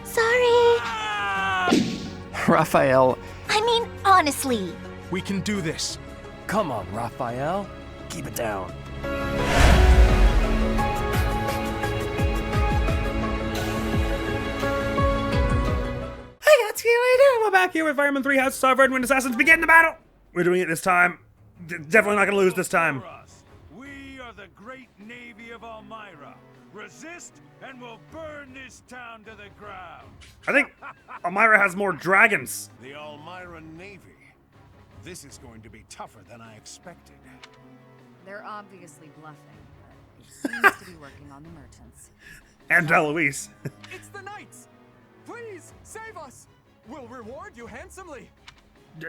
Sorry. Raphael. I mean, honestly. We can do this. Come on, Raphael. Keep it down. Hey, that's how you doing? We're back here with Fireman 3 House of Verdant Assassins. Begin the battle! We're doing it this time. Definitely not gonna lose this time. We are the great navy of Elmira. Resist, and we'll burn this town to the ground. I think Elmira has more dragons. The Elmira Navy. This is going to be tougher than I expected. They're obviously bluffing, but it seems to be working on the merchants. And Eloise. It's the knights. Please save us. We'll reward you handsomely.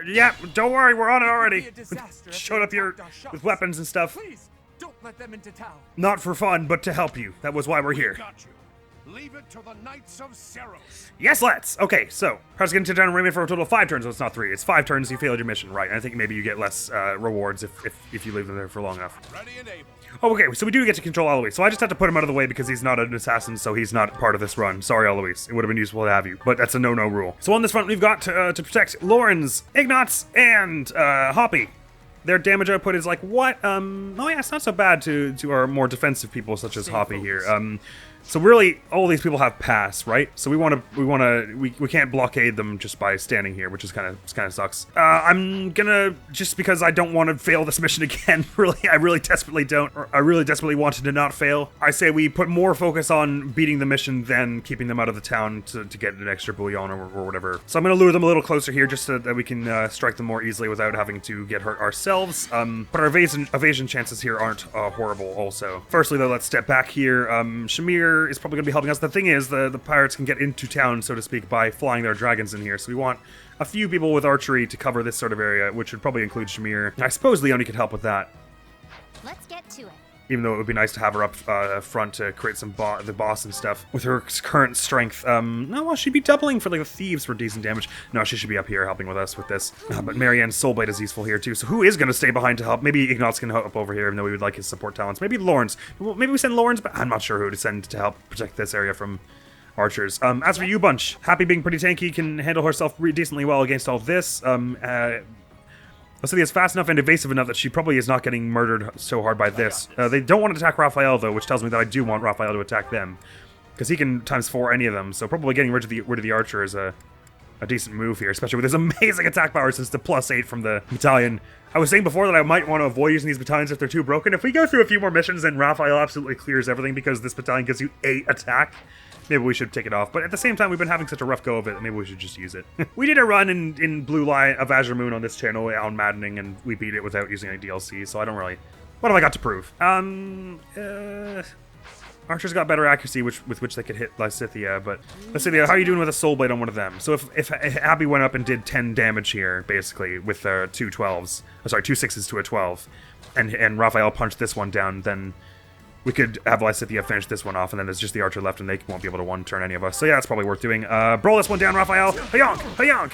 Yeah, don't worry, we're on it already. It'd be a disaster if Showed they up here attacked our shops. with weapons and stuff. Please don't let them into town. Not for fun, but to help you. That was why we're here. Got you. Leave it to the Knights of Seros. Yes, let's. Okay, so press getting to down and remake for a total of 5 turns. So it's not 3. It's 5 turns. You failed your mission, right? And I think maybe you get less rewards if you leave them there for long enough. Ready and able. Oh, okay, so we do get to control Eloise. So I just have to put him out of the way because he's not an assassin, so he's not part of this run. Sorry, Eloise. It would have been useful to have you, but that's a no-no rule. So on this front, we've got to protect Lawrence, Ignatz, and Hoppy. Their damage output is like what? Oh yeah, it's not so bad to our more defensive people such as Hoppy here. So really, all these people have pass, right? So we can't blockade them just by standing here, which is kind of sucks. I'm gonna, just because I don't want to fail this mission again. I really desperately don't. Or I really desperately wanted to not fail. I say we put more focus on beating the mission than keeping them out of the town to get an extra bullion or whatever. So I'm gonna lure them a little closer here, just so that we can strike them more easily without having to get hurt ourselves. But our evasion chances here aren't horrible. Also, firstly though, let's step back here. Shamir is probably going to be helping us. The thing is, the pirates can get into town, so to speak, by flying their dragons in here. So we want a few people with archery to cover this sort of area, which would probably include Shamir. I suppose Leonie could help with that. Let's get to it. Even though it would be nice to have her up front to create some the boss and stuff. With her current strength, no, well, she'd be doubling for like the thieves for decent damage. No, she should be up here helping with us with this. But Marianne's Soulblade is useful here too. So who is going to stay behind to help? Maybe Ignatz can help over here, even though we would like his support talents. Maybe Lawrence. Maybe we send Lawrence, but I'm not sure who to send to help protect this area from archers. As for you, Bunch, Happy being pretty tanky, can handle herself decently well against all this. Lycidia is fast enough and evasive enough that she probably is not getting murdered so hard by this. They don't want to attack Raphael, though, which tells me that I do want Raphael to attack them. Because he can ×4 any of them, so probably getting rid of the archer is a decent move here, especially with his amazing attack power since the +8 from the battalion. I was saying before that I might want to avoid using these battalions if they're too broken. If we go through a few more missions, then Raphael absolutely clears everything because this battalion gives you 8 attack. Maybe we should take it off. But at the same time, we've been having such a rough go of it, maybe we should just use it. We did a run in Blue Light of Azure Moon on this channel on Maddening, and we beat it without using any DLC, so I don't really... What have I got to prove? Archer's got better accuracy with which they could hit Lysithea, but... Lysithea, how are you doing with a Soul Blade on one of them? So if Abby went up and did 10 damage here, basically, with 2 12s... Oh, sorry, 2 6s to a 12, and Raphael punched this one down, then... We could have Lysithea finish this one off, and then there's just the archer left, and they won't be able to one-turn any of us. So yeah, that's probably worth doing. Brawl this one down, Raphael. Hayonk! Hayonk!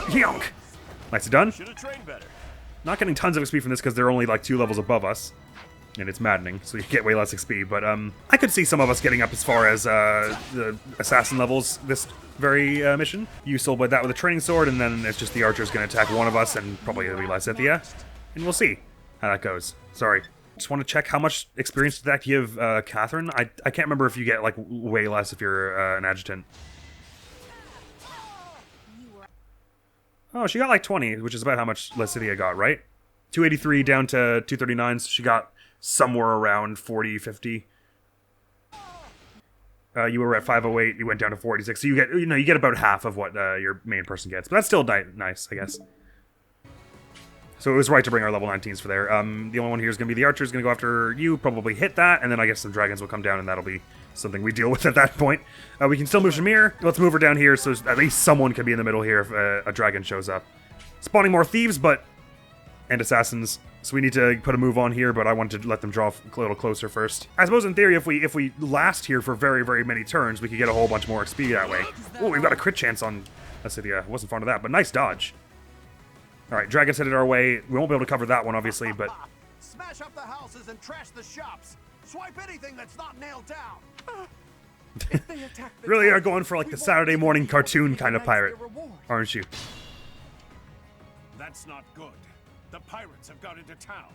Hayonk! Nicely done. Not getting tons of XP from this because they're only like 2 levels above us. And it's maddening, so you get way less XP. But I could see some of us getting up as far as the assassin levels this very mission. You Soulblade that with a training sword, and then it's just the archer's going to attack one of us, and probably it'll be Lysithea. And we'll see how that goes. Sorry. Just want to check how much experience did that give Catherine? I can't remember if you get like way less if you're an adjutant. Oh, she got like 20, which is about how much Lysithea got, right? 283 down to 239, so she got somewhere around 40, 50. You were at 508, you went down to 46, so you get about half of what your main person gets, but that's still nice, I guess. So it was right to bring our level 19s for there. The only one here is going to be the archer, is going to go after you, probably hit that, and then I guess some dragons will come down, and that'll be something we deal with at that point. We can still move Shamir. Let's move her down here, so at least someone can be in the middle here if a dragon shows up. Spawning more thieves, and assassins. So we need to put a move on here, but I wanted to let them draw a little closer first. I suppose in theory, if we last here for very, very many turns, we could get a whole bunch more XP that way. Oh, we've got a crit chance on Lysithea. Wasn't fond of that, but nice dodge. Alright, dragons headed our way. We won't be able to cover that one, obviously, but... Smash up the houses and trash the shops. Swipe anything that's not nailed down. If they attack the Really town, are going for like we the won't Saturday get morning any cartoon kind of Knights pirate, their reward. aren't you? That's not good. The pirates have got into town.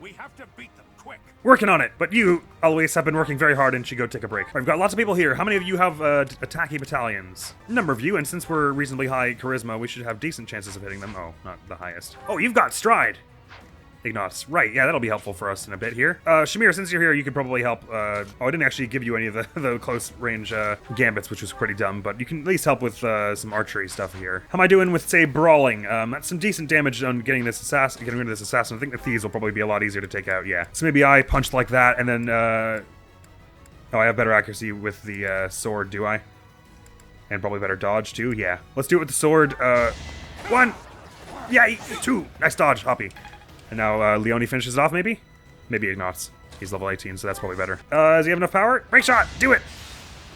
We have to beat them quick. Working on it, but you, Eloise, have been working very hard and should go take a break. We've got lots of people here. How many of you have attacking battalions? Number of you, and since we're reasonably high charisma, we should have decent chances of hitting them. Oh, not the highest. Oh, you've got stride. Ignatz. Right, yeah, that'll be helpful for us in a bit here. Shamir, since you're here, you could probably help. Oh, I didn't actually give you any of the close range gambits, which was pretty dumb, but you can at least help with some archery stuff here. How am I doing with, say, brawling? That's some decent damage on getting this assassin. Getting rid of this assassin. I think the thieves will probably be a lot easier to take out. Yeah. So maybe I punch like that, and then. Oh, I have better accuracy with the sword, do I? And probably better dodge too. Yeah. Let's do it with the sword. 1. Yeah. 2. Nice dodge, Hoppy. And now Leone finishes it off, maybe? Maybe Ignatz. He's level 18, so that's probably better. Does he have enough power? Break shot! Do it!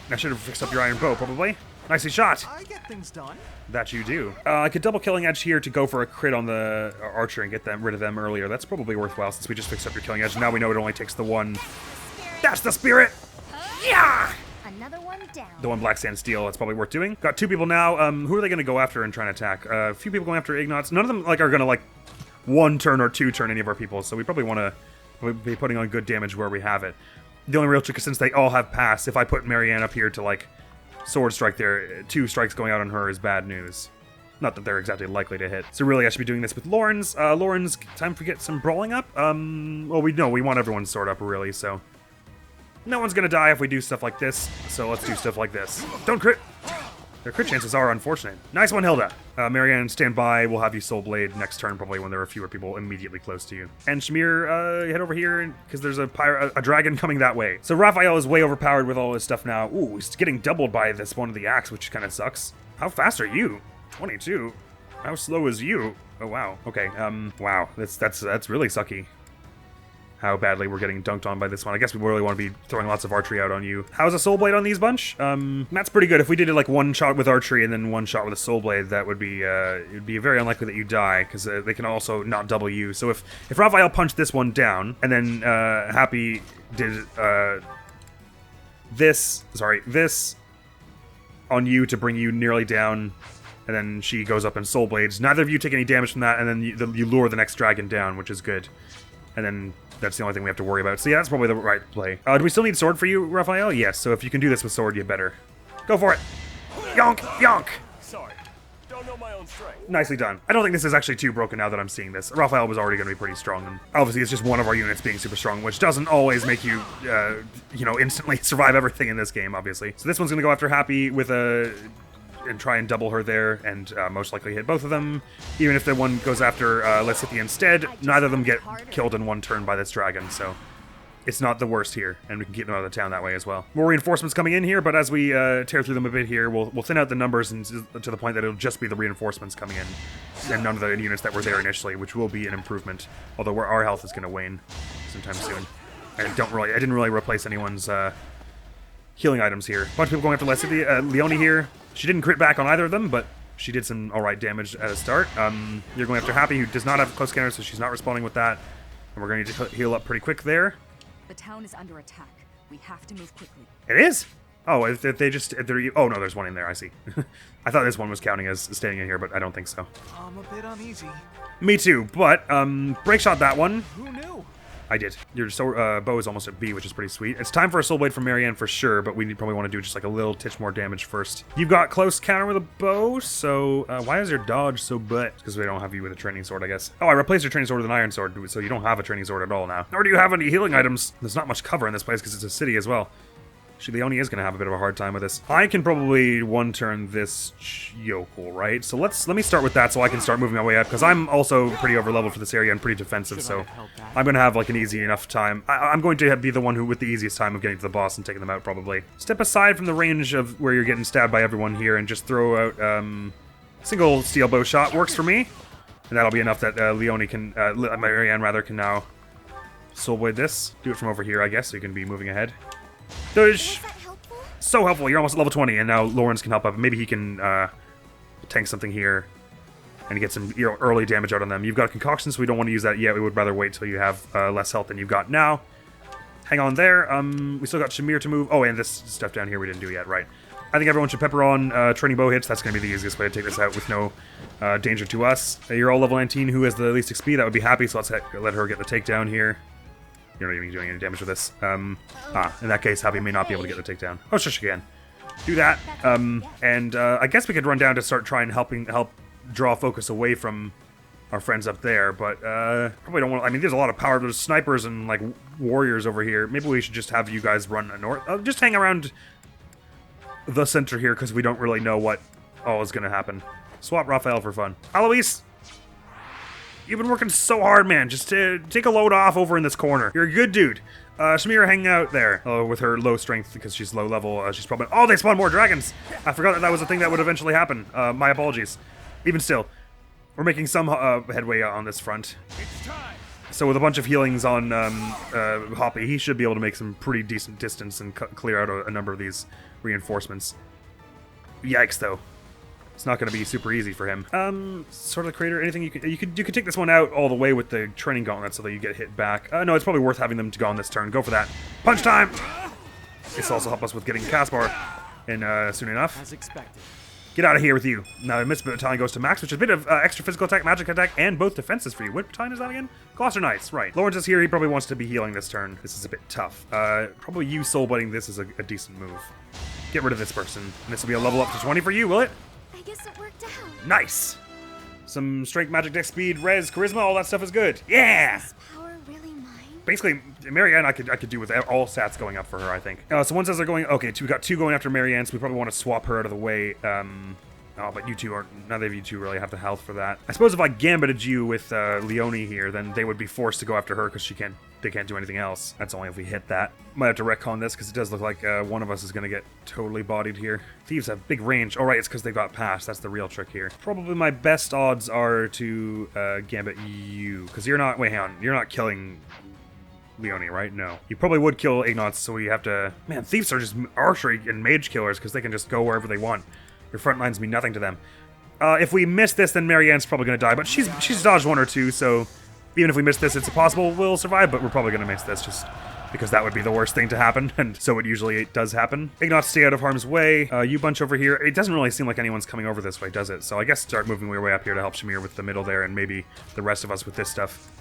I should have fixed up your iron bow, probably. Nicely shot! I get things done. That you do. I could double killing edge here to go for a crit on the archer and get rid of them earlier. That's probably worthwhile since we just fixed up your killing edge. Now we know it only takes the one. That's the spirit! Yeah! Another one down. The one black sand steel. That's probably worth doing. Got 2 people now. Who are they going to go after and try and attack? A few people going after Ignatz. None of them are going to 1 turn or 2 turn any of our people, so we probably want to be putting on good damage where we have it. The only real trick is since they all have pass, if I put Marianne up here to sword strike there, 2 strikes going out on her is bad news. Not that they're exactly likely to hit. So really I should be doing this with Lawrence. Lawrence, time for get some brawling up? Well, we want everyone's sword up really, so no one's gonna die if we do stuff like this, so let's do stuff like this. Don't crit! Their crit chances are unfortunate. Nice one, Hilda. Marianne, stand by. We'll have you Soul Blade next turn, probably when there are fewer people immediately close to you. And Shamir, head over here, because there's a dragon coming that way. So Raphael is way overpowered with all his stuff now. Ooh, he's getting doubled by this one of the axe, which kind of sucks. How fast are you? 22. How slow is you? Oh, wow. Okay, wow. That's really sucky. How badly we're getting dunked on by this one. I guess we really want to be throwing lots of archery out on you. How's a soul blade on these bunch? That's pretty good. If we did it 1 shot with archery and then 1 shot with a soul blade, that would be it'd be very unlikely that you die because they can also not double you. So if Raphael punched this one down and then Happy did this on you to bring you nearly down, and then she goes up and soul blades. Neither of you take any damage from that, and then you lure the next dragon down, which is good. And then that's the only thing we have to worry about. So yeah, that's probably the right play. Do we still need sword for you, Raphael? Yes, so if you can do this with sword, you better. Go for it! Yonk! Yonk! Sorry. Don't know my own strength. Nicely done. I don't think this is actually too broken now that I'm seeing this. Raphael was already going to be pretty strong, and obviously it's just one of our units being super strong, which doesn't always make you, instantly survive everything in this game, obviously. So this one's going to go after Happy with and try and double her there, and most likely hit both of them. Even if the one goes after Lysithea instead, neither of them get killed in 1 turn by this dragon, so it's not the worst here, and we can keep them out of the town that way as well. More reinforcements coming in here, but as we tear through them a bit here, we'll thin out the numbers and to the point that it'll just be the reinforcements coming in, and none of the units that were there initially, which will be an improvement, although our health is going to wane sometime soon. I didn't really replace anyone's healing items here. A bunch of people going after Lysithea. Leone here. She didn't crit back on either of them, but she did some alright damage at a start. You're going after Happy, who does not have close counter, so she's not responding with that. And we're going to need to heal up pretty quick there. The town is under attack. We have to move quickly. It is? Oh, if they're... Oh, no, there's one in there, I see. I thought this one was counting as staying in here, but I don't think so. I'm a bit uneasy. Me too, but break shot that one. Who knew? I did. Your bow is almost at B, which is pretty sweet. It's time for a soul blade from Marianne for sure, but we probably want to do just a little titch more damage first. You've got close counter with a bow, so why is your dodge so butt? Because we don't have you with a training sword, I guess. Oh, I replaced your training sword with an iron sword, so you don't have a training sword at all now. Nor do you have any healing items. There's not much cover in this place because it's a city as well. Actually, Leone is going to have a bit of a hard time with this. I can probably 1-turn this yokel, right? So let me start with that so I can start moving my way up, because I'm also pretty over-leveled for this area and pretty defensive, so I'm going to have an easy enough time. I'm going to be the one who with the easiest time of getting to the boss and taking them out, probably. Step aside from the range of where you're getting stabbed by everyone here and just throw out single steel bow shot. Works for me. And that'll be enough that Leone can, Marianne rather, can now soul blade this. Do it from over here, I guess, so you can be moving ahead. Was that helpful? So helpful. You're almost at level 20, and now Lawrence can help up. Maybe he can tank something here and get some early damage out on them. You've got a concoction, so we don't want to use that yet. We would rather wait till you have less health than you've got now. hang on there. We still got Shamir to move. Oh, and this stuff down here we didn't do yet, right. I think everyone should pepper on training bow hits. That's going to be the easiest way to take this out with no danger to us. You're all level 19. Who has the least XP? That would be Happy, so let's let her get the takedown here. You're not even doing any damage with this. In that case, Happy may not be able to get the takedown. Oh, sure she can. Do that. And I guess we could run down to start trying help draw focus away from our friends up there, but probably don't want. I mean, there's a lot of power. There's snipers and like warriors over here. Maybe we should just have you guys run north. Just hang around the center here because we don't really know what all is going to happen. Swap Raphael for fun. Alois, you've been working so hard, man. Just take a load off over in this corner. You're a good dude. Shamira hanging out there with her low strength because she's low level. She's probably... Oh, they spawn more dragons. I forgot that was a thing that would eventually happen. My apologies. Even still, we're making some headway on this front. It's time. So with a bunch of healings on Hoppy, he should be able to make some pretty decent distance and clear out a number of these reinforcements. Yikes, though. It's not going to be super easy for him. Sort of the creator, anything you could take this one out all the way with the training gauntlet so that you get hit back. No, it's probably worth having them to go on this turn. Go for that. Punch time! This will also help us with getting Caspar in soon enough. As expected. Get out of here with you. Now, Miss Battalion goes to Max, which is a bit of extra physical attack, magic attack, and both defenses for you. What battalion is that again? Gloucester Knights, right. Lawrence is here. He probably wants to be healing this turn. This is a bit tough. Probably you soul-biting this is a decent move. Get rid of this person. And this will be a level up to 20 for you, will it? I guess it worked out. Nice. Some strength, magic, dex, speed, res, charisma, all that stuff is good. Yeah! Is power really mine? Basically, Marianne I could do with all stats going up for her, I think. So one says they're going... Okay, we got 2 going after Marianne, so we probably want to swap her out of the way. Oh, but you two aren't... Neither of you two really have the health for that. I suppose if I gambited you with Leonie here, then they would be forced to go after her because they can't do anything else. That's only if we hit that. Might have to retcon this because it does look like one of us is going to get totally bodied here. Thieves have big range. Oh, right, it's because they got past. That's the real trick here. Probably my best odds are to gambit you because you're not... Wait, hang on. You're not killing... Leonie, right? No. You probably would kill Ignatz, so we have to... Man, thieves are just archery and mage killers because they can just go wherever they want. Your front lines mean nothing to them. If we miss this, then Marianne's probably going to die, but she's dodged 1 or 2, so even if we miss this, it's possible we'll survive, but we're probably going to miss this just because that would be the worst thing to happen, and so it usually does happen. Ignatz, stay out of harm's way. You bunch over here. It doesn't really seem like anyone's coming over this way, does it? So I guess start moving your way up here to help Shamir with the middle there, and maybe the rest of us with this stuff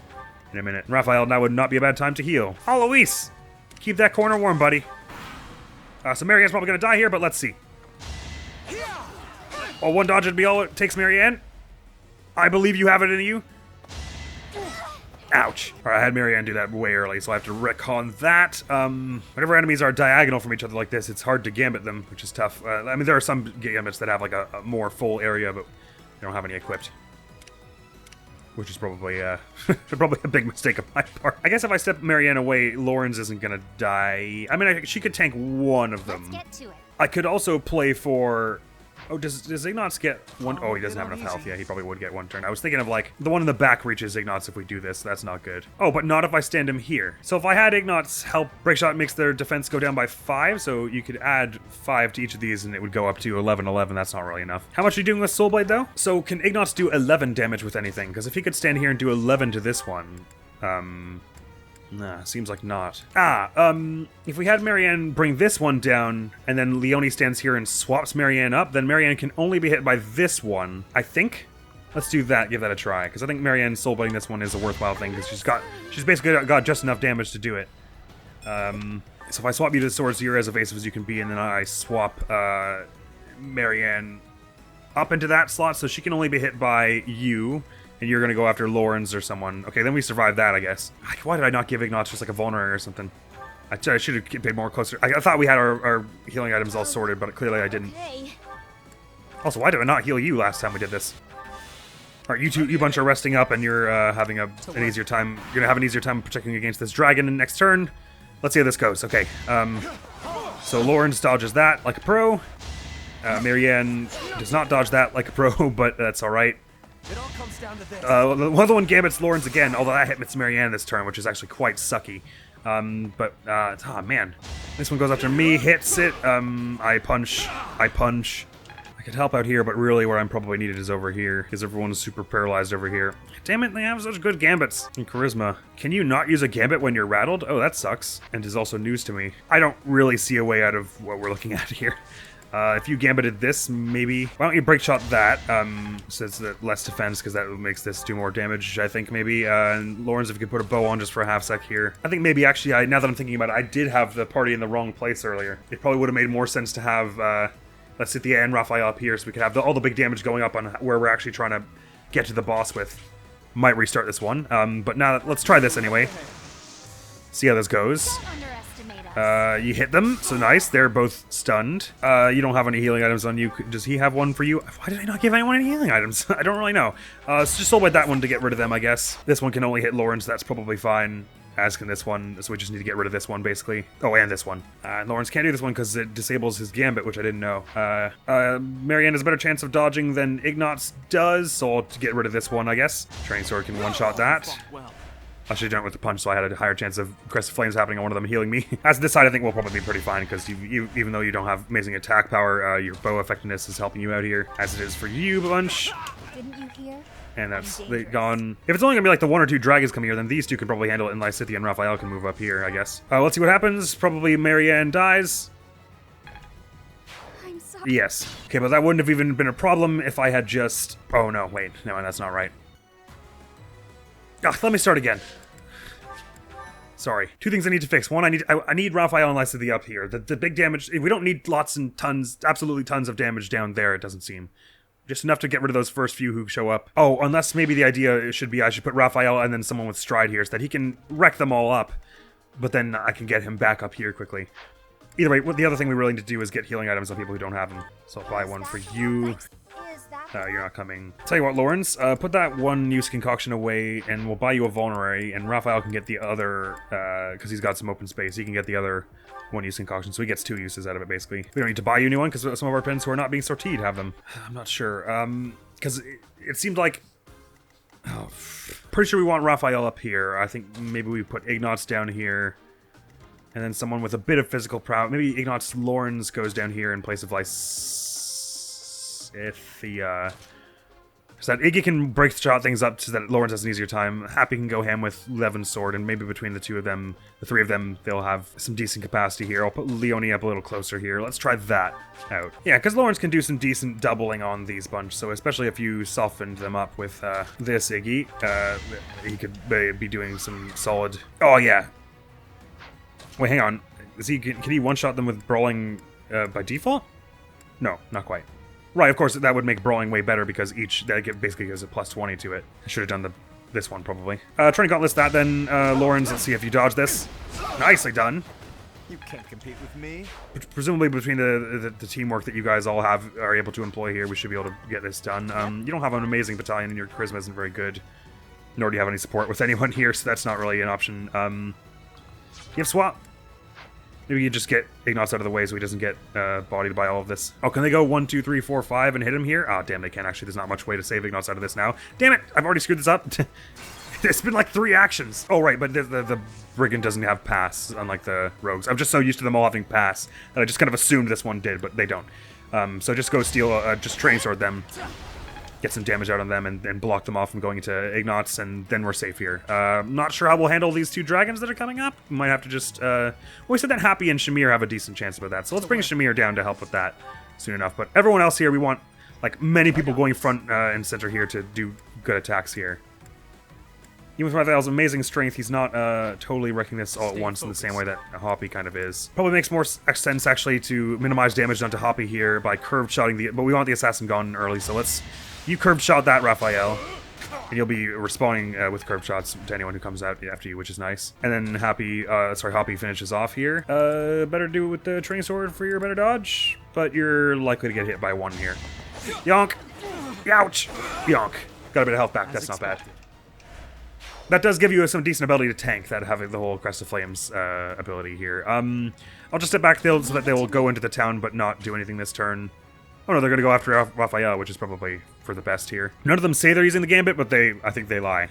in a minute. Raphael, now would not be a bad time to heal. Alois! Keep that corner warm, buddy. So Marianne's probably going to die here, but let's see. Oh, 1 dodge would be all it takes, Marianne. I believe you have it in you. Ouch. All right, I had Marianne do that way early, so I have to retcon that. Whenever enemies are diagonal from each other like this, it's hard to gambit them, which is tough. I mean, there are some gambits that have like a more full area, but they don't have any equipped. Which is probably probably a big mistake of my part. I guess if I step Marianne away, Lawrence isn't gonna die. I mean, she could tank 1 of them. Let's get to it. I could also play for... Oh, does Ignatz get 1? Oh, he doesn't have enough health. Yeah, he probably would get 1 turn. I was thinking of, like, the one in the back reaches Ignatz if we do this. That's not good. Oh, but not if I stand him here. So if I had Ignatz help, Breakshot makes their defense go down by 5, so you could add 5 to each of these and it would go up to 11. That's not really enough. How much are you doing with Soulblade, though? So can Ignatz do 11 damage with anything? Because if he could stand here and do 11 to this one, nah, seems like not. If we had Marianne bring this one down, and then Leonie stands here and swaps Marianne up, then Marianne can only be hit by this one, I think? Let's do that, give that a try, because I think Marianne soulbiting this one is a worthwhile thing, because she's basically got just enough damage to do it. So if I swap you to swords, you're as evasive as you can be, and then I swap Marianne up into that slot, so she can only be hit by you, and you're going to go after Lawrence or someone. Okay, then we survive that, I guess. Why did I not give Ignatz just like a vulnerary or something? I should have paid more closer. I thought we had our healing items all sorted, but clearly I didn't. Okay. Also, why did I not heal you last time we did this? All right, you bunch are resting up, and you're having an easier time. You're going to have an easier time protecting against this dragon in next turn. Let's see how this goes. Okay, so Lawrence dodges that like a pro. Marianne does not dodge that like a pro, but that's all right. It all comes down to this. The other one gambits Lawrence again, although that hit Marianne this turn, which is actually quite sucky. Oh man, this one goes after me, hits it. I punch. I could help out here, but really where I'm probably needed is over here, because everyone's super paralyzed over here. Damn it, they have such good gambits and charisma. Can you not use a gambit when you're rattled? Oh, that sucks, and is also news to me. I don't really see a way out of what we're looking at here. If you gambited this, maybe... Why don't you break shot that, so it's less defense, because that makes this do more damage, I think, maybe. And Lawrence, if you could put a bow on just for a half sec here. I think maybe, actually, now that I'm thinking about it, I did have the party in the wrong place earlier. It probably would have made more sense to have, Lethithia and Raphael up here, so we could have all the big damage going up on where we're actually trying to get to the boss with. Might restart this one, but now, let's try this anyway. See how this goes. Don't underestimate us. You hit them, so nice. They're both stunned. You don't have any healing items on you. Does he have one for you? Why did I not give anyone any healing items? I don't really know. So just hold with that one to get rid of them, I guess. This one can only hit Lawrence, that's probably fine. As can this one, so we just need to get rid of this one, basically. Oh, and this one. Lawrence can't do this one because it disables his gambit, which I didn't know. Marianne has a better chance of dodging than Ignatz does, so I'll get rid of this one, I guess. Training Sword can one-shot that. I should have done it with the punch, so I had a higher chance of Crest of Flames happening on one of them healing me. As this side, I think we'll probably be pretty fine, because even though you don't have amazing attack power, your bow effectiveness is helping you out here, as it is for you, Bunch. Didn't you hear? And that's gone. If it's only gonna be like the 1 or 2 dragons coming here, then these two can probably handle it, and Lysithia and Raphael can move up here, I guess. Let's see what happens. Probably Marianne dies. I'm sorry. Yes. Okay, but that wouldn't have even been a problem if I had just... Oh, no, wait. No, that's not right. Let me start again. Sorry. 2 things I need to fix. One, I need Raphael and Lysithia up here. The big damage... We don't need lots and tons, absolutely tons of damage down there, it doesn't seem. Just enough to get rid of those first few who show up. Oh, unless maybe the idea should be I should put Raphael and then someone with Stride here so that he can wreck them all up. But then I can get him back up here quickly. Either way, the other thing we really need to do is get healing items on people who don't have them. So I'll buy one for you. You're not coming. Tell you what, Lawrence, put that one use concoction away and we'll buy you a vulnerary, and Raphael can get the other, because he's got some open space, he can get the other one use concoction, so he gets 2 uses out of it, basically. We don't need to buy you a new one, because some of our pens who are not being sortied have them. I'm not sure, because it seemed like... Oh, pretty sure we want Raphael up here. I think maybe we put Ignatz down here, and then someone with a bit of physical prowess. Maybe Ignatz Lawrence goes down here in place of Lysithia. So that Iggy can break shot things up so that Lawrence has an easier time. Happy can go ham with Levin's sword, and maybe between the 2 of them, the 3 of them, they'll have some decent capacity here. I'll put Leonie up a little closer here. Let's try that out. Yeah, because Lawrence can do some decent doubling on these bunch, so especially if you softened them up with this Iggy, he could be doing some solid... Oh, yeah. Wait, hang on. Can he one-shot them with Brawling by default? No, not quite. Right, of course, that would make Brawling way better because that basically gives a plus 20 to it. I should have done this one, probably. Trying to gauntlet that then, Lawrence. Let's see if you dodge this. Nicely done. You can't compete with me. Presumably between the teamwork that you guys all are able to employ here, we should be able to get this done. You don't have an amazing battalion and your charisma isn't very good. Nor do you have any support with anyone here, so that's not really an option. You have swap. Maybe you just get Ignatz out of the way so he doesn't get bodied by all of this. Oh, can they go 1, 2, 3, 4, 5 and hit him here? Oh, damn, they can actually. There's not much way to save Ignatz out of this now. Damn it! I've already screwed this up. It's been like 3 actions. Oh, right, but the Brigand doesn't have pass, unlike the Rogues. I'm just so used to them all having pass that I just kind of assumed this one did, but they don't. So just go steal, just Training Sword them. Get some damage out on them and block them off from going into Ignatz, and then we're safe here. Not sure how we'll handle these 2 dragons that are coming up. We might have to just... well, we said that Happy and Shamir have a decent chance about that, so let's bring Shamir down to help with that soon enough. But everyone else here, we want, like, many people going front and center here to do good attacks here. Even with Raphael's amazing strength, he's not totally wrecking this all at once in the same way that Hoppy kind of is. Probably makes more sense, actually, to minimize damage done to Hoppy here by curved shotting the... But we want the assassin gone early, so let's... You curved shot that, Raphael, and you'll be responding with curved shots to anyone who comes out after you, which is nice. And then Hoppy finishes off here. Better do it with the Training Sword for your better dodge, but you're likely to get hit by 1 here. Yonk! Ouch! Yonk. Got a bit of health back, that's not bad. That does give you some decent ability to tank, that having the whole Crest of Flames ability here. I'll just step back so that they will go into the town but not do anything this turn. Oh no, they're gonna go after Raphael, which is probably for the best here. None of them say they're using the Gambit, but I think they lie.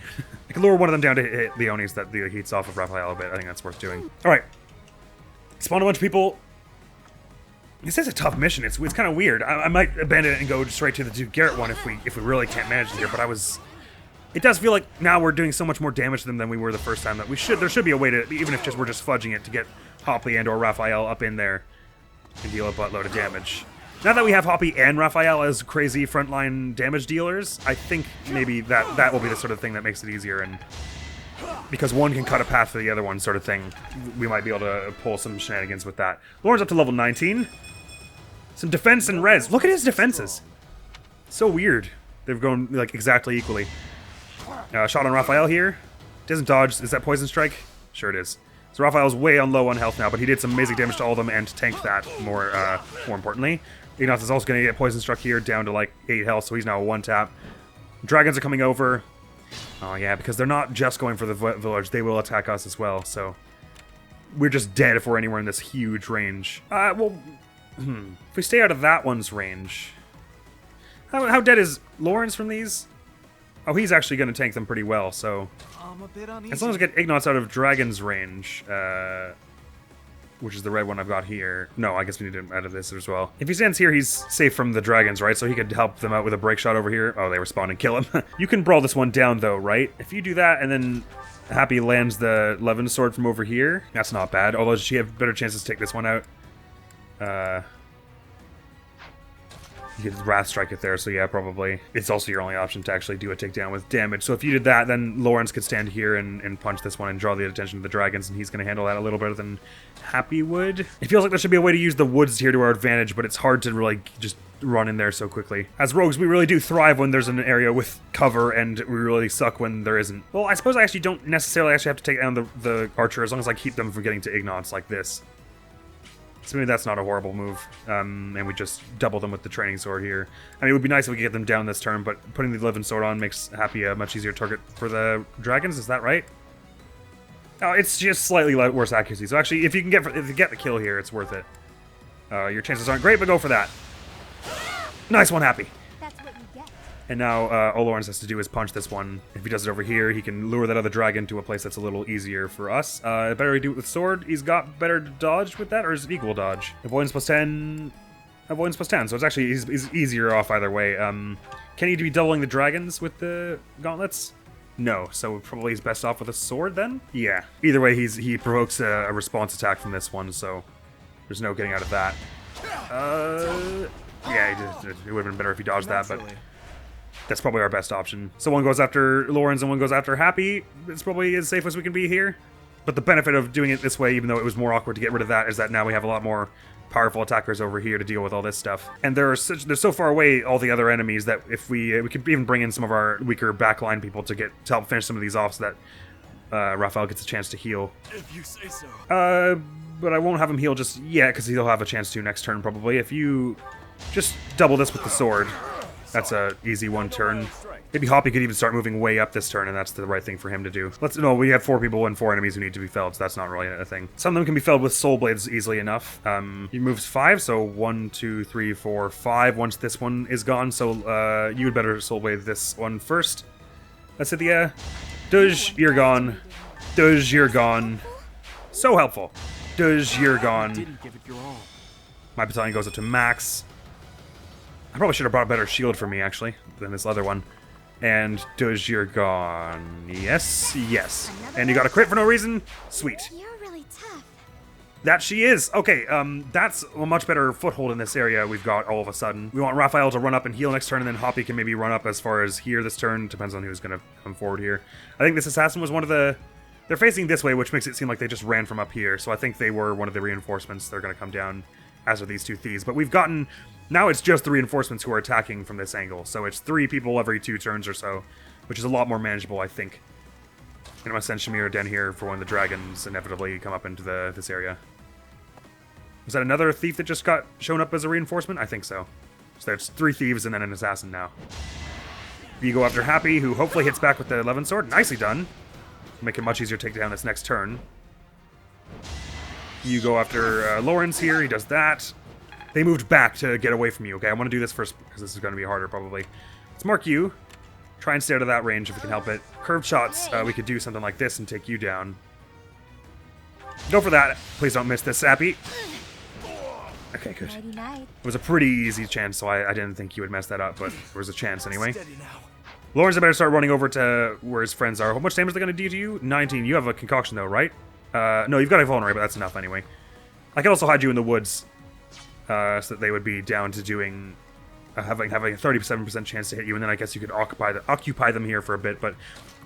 I can lure one of them down to hit Leonie's that the heats off of Raphael a bit. I think that's worth doing. Alright. Spawn a bunch of people. This is a tough mission. It's kind of weird. I might abandon it and go straight to the Duke Garrett one if we really can't manage it here. But it does feel like now we're doing so much more damage to them than we were the first time that there should be a way to, even if we're just fudging it, to get Hoppy and or Raphael up in there and deal a buttload of damage. Now that we have Hoppy and Raphael as crazy frontline damage dealers, I think maybe that will be the sort of thing that makes it easier, and because one can cut a path for the other one sort of thing, we might be able to pull some shenanigans with that. Lauren's up to level 19. Some defense and res. Look at his defenses. So weird. They've gone like exactly equally. Shot on Raphael here. Doesn't dodge. Is that poison strike? Sure it is. So Raphael's way on low on health now, but he did some amazing damage to all of them and tanked that more importantly. Ignatz is also going to get poison struck here down to like 8 health, so he's now a 1-tap. Dragons are coming over. Oh yeah, because they're not just going for the village, they will attack us as well, so we're just dead if we're anywhere in this huge range. If we stay out of that one's range... How dead is Lawrence from these? Oh, he's actually going to tank them pretty well, so... I'm a bit uneasy. As long as I get Ignatz out of Dragon's range, which is the red one I've got here. No, I guess we need him out of this as well. If he stands here, he's safe from the dragons, right? So he could help them out with a break shot over here. Oh, they respawn and kill him. You can brawl this one down, though, right? If you do that, and then Happy lands the Levin sword from over here, that's not bad. Although she have better chances to take this one out. You could Wrath Strike it there, so yeah, probably. It's also your only option to actually do a takedown with damage. So if you did that, then Lawrence could stand here and punch this one and draw the attention of the dragons, and he's going to handle that a little better than Happy would. It feels like there should be a way to use the woods here to our advantage, but it's hard to really just run in there so quickly. As rogues, we really do thrive when there's an area with cover, and we really suck when there isn't. Well, I suppose I actually don't necessarily have to take down the archer, as long as I keep them from getting to Ignatz like this. So maybe that's not a horrible move, and we just double them with the training sword here. I mean, it would be nice if we could get them down this turn, but putting the Levin sword on makes Happy a much easier target for the dragons, is that right? Oh, it's just slightly worse accuracy, so actually, if you get the kill here, it's worth it. Your chances aren't great, but go for that. Nice one, Happy. That's what you get. And now all Lawrence has to do is punch this one. If he does it over here, he can lure that other dragon to a place that's a little easier for us. Better we do it with sword. He's got better dodge with that, or is it equal dodge? Avoidance plus 10. Avoidance plus 10, so it's actually he's easier off either way. Can he be doubling the dragons with the gauntlets? No, so probably he's best off with a sword then? Yeah. Either way, he provokes a response attack from this one, so there's no getting out of that. Yeah, it would have been better if he dodged that, but that's probably our best option. So one goes after Lawrence and one goes after Happy. It's probably as safe as we can be here. But the benefit of doing it this way, even though it was more awkward to get rid of that, is that now we have a lot more powerful attackers over here to deal with all this stuff. And they're so far away, all the other enemies, that if we could even bring in some of our weaker backline people to help finish some of these off, so that Raphael gets a chance to heal. If you say so. But I won't have him heal just yet, because he'll have a chance to next turn probably. If you just double this with the sword, that's a easy one turn. Maybe Hoppy could even start moving way up this turn, and that's the right thing for him to do. No, we have 4 people and 4 enemies who need to be felled, so that's not really a thing. Some of them can be felled with soul blades easily enough. He moves 5, so 1, 2, 3, 4, 5. Once this one is gone, so you would better soul blade this one first. That's it, yeah. Duj, you're gone. Duj, you're gone. So helpful. Duj, you're gone. Didn't give it your all. My battalion goes up to max. I probably should have brought a better shield for me, actually, than this other one. And Duj, you're gone. Yes, yes. And you got a crit for no reason? Sweet. You're really tough. That she is. Okay, that's a much better foothold in this area we've got all of a sudden. We want Raphael to run up and heal next turn, and then Hoppy can maybe run up as far as here this turn. Depends on who's going to come forward here. I think this assassin was one of the... They're facing this way, which makes it seem like they just ran from up here. So I think they were one of the reinforcements. They're going to come down, as are these 2 thieves. But we've gotten... Now it's just the reinforcements who are attacking from this angle. So it's 3 people every 2 turns or so, which is a lot more manageable, I think. And I'm going to send Shamir Den here for when the dragons inevitably come up into this area. Was that another thief that just got shown up as a reinforcement? I think so. So there's 3 thieves and then an assassin now. You go after Happy, who hopefully hits back with the Levin sword. Nicely done. Make it much easier to take down this next turn. You go after Lawrence here. He does that. They moved back to get away from you. Okay, I want to do this first because this is going to be harder probably. Let's mark you. Try and stay out of that range if we can help it. Curved shots, we could do something like this and take you down. Go for that. Please don't miss this, Sappy. Okay, good. Nighty night. It was a pretty easy chance, so I didn't think he would mess that up, but there was a chance anyway. Steady now. Lawrence, I better start running over to where his friends are. How much damage are they going to do to you? 19. You have a concoction, though, right? No, you've got a vulnerate, but that's enough anyway. I can also hide you in the woods, so that they would be down to doing... having a 37% chance to hit you, and then I guess you could occupy them here for a bit, but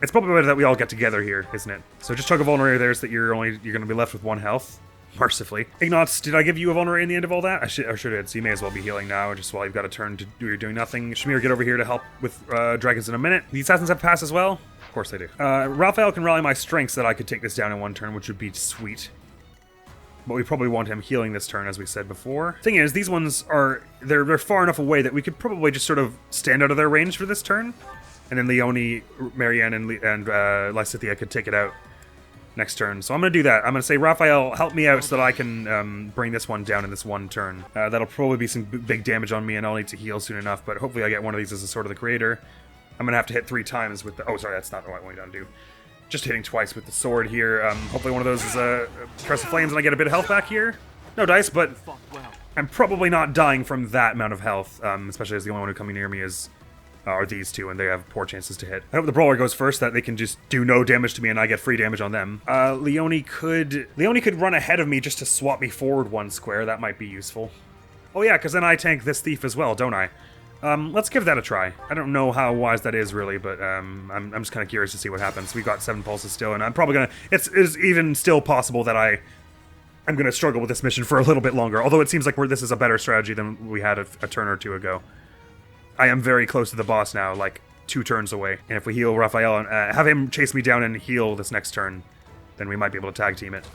it's probably better that we all get together here, isn't it? So just chug a vulnerate there so that you're going to be left with 1 health. Mercifully. Ignatz, did I give you a vulnerate in the end of all that? I should have, so you may as well be healing now, just while you've got a turn to do you're doing nothing. Shamir, get over here to help with dragons in a minute. The assassins have passed as well? Of course they do. Raphael can rally my strength so that I could take this down in 1 turn, which would be sweet. But we probably want him healing this turn, as we said before. Thing is, these ones are... They're far enough away that we could probably just sort of stand out of their range for this turn. And then Leone, Marianne, and Lysithea could take it out next turn. So I'm going to do that. I'm going to say, Raphael, help me out so that I can bring this one down in this 1 turn. That'll probably be some big damage on me, and I'll need to heal soon enough, but hopefully I get one of these as a Sword of the Creator. I'm going to have to hit 3 times with the... Oh, sorry, that's not what I want to do. Just hitting twice with the sword here. Hopefully one of those is Crest of Flames and I get a bit of health back here. No dice, but I'm probably not dying from that amount of health, especially as the only one who coming near me are these two, and they have poor chances to hit. I hope the Brawler goes first, that they can just do no damage to me and I get free damage on them. Leone could run ahead of me just to swap me forward 1 square. That might be useful. Oh yeah, because then I tank this thief as well, don't I? Let's give that a try. I don't know how wise that is, really, but I'm just kind of curious to see what happens. We've got 7 pulses still, and I'm probably going to... It's even still possible that I'm going to struggle with this mission for a little bit longer, although it seems like this is a better strategy than we had a turn or 2 ago. I am very close to the boss now, like 2 turns away. And if we heal Raphael and have him chase me down and heal this next turn, then we might be able to tag team it.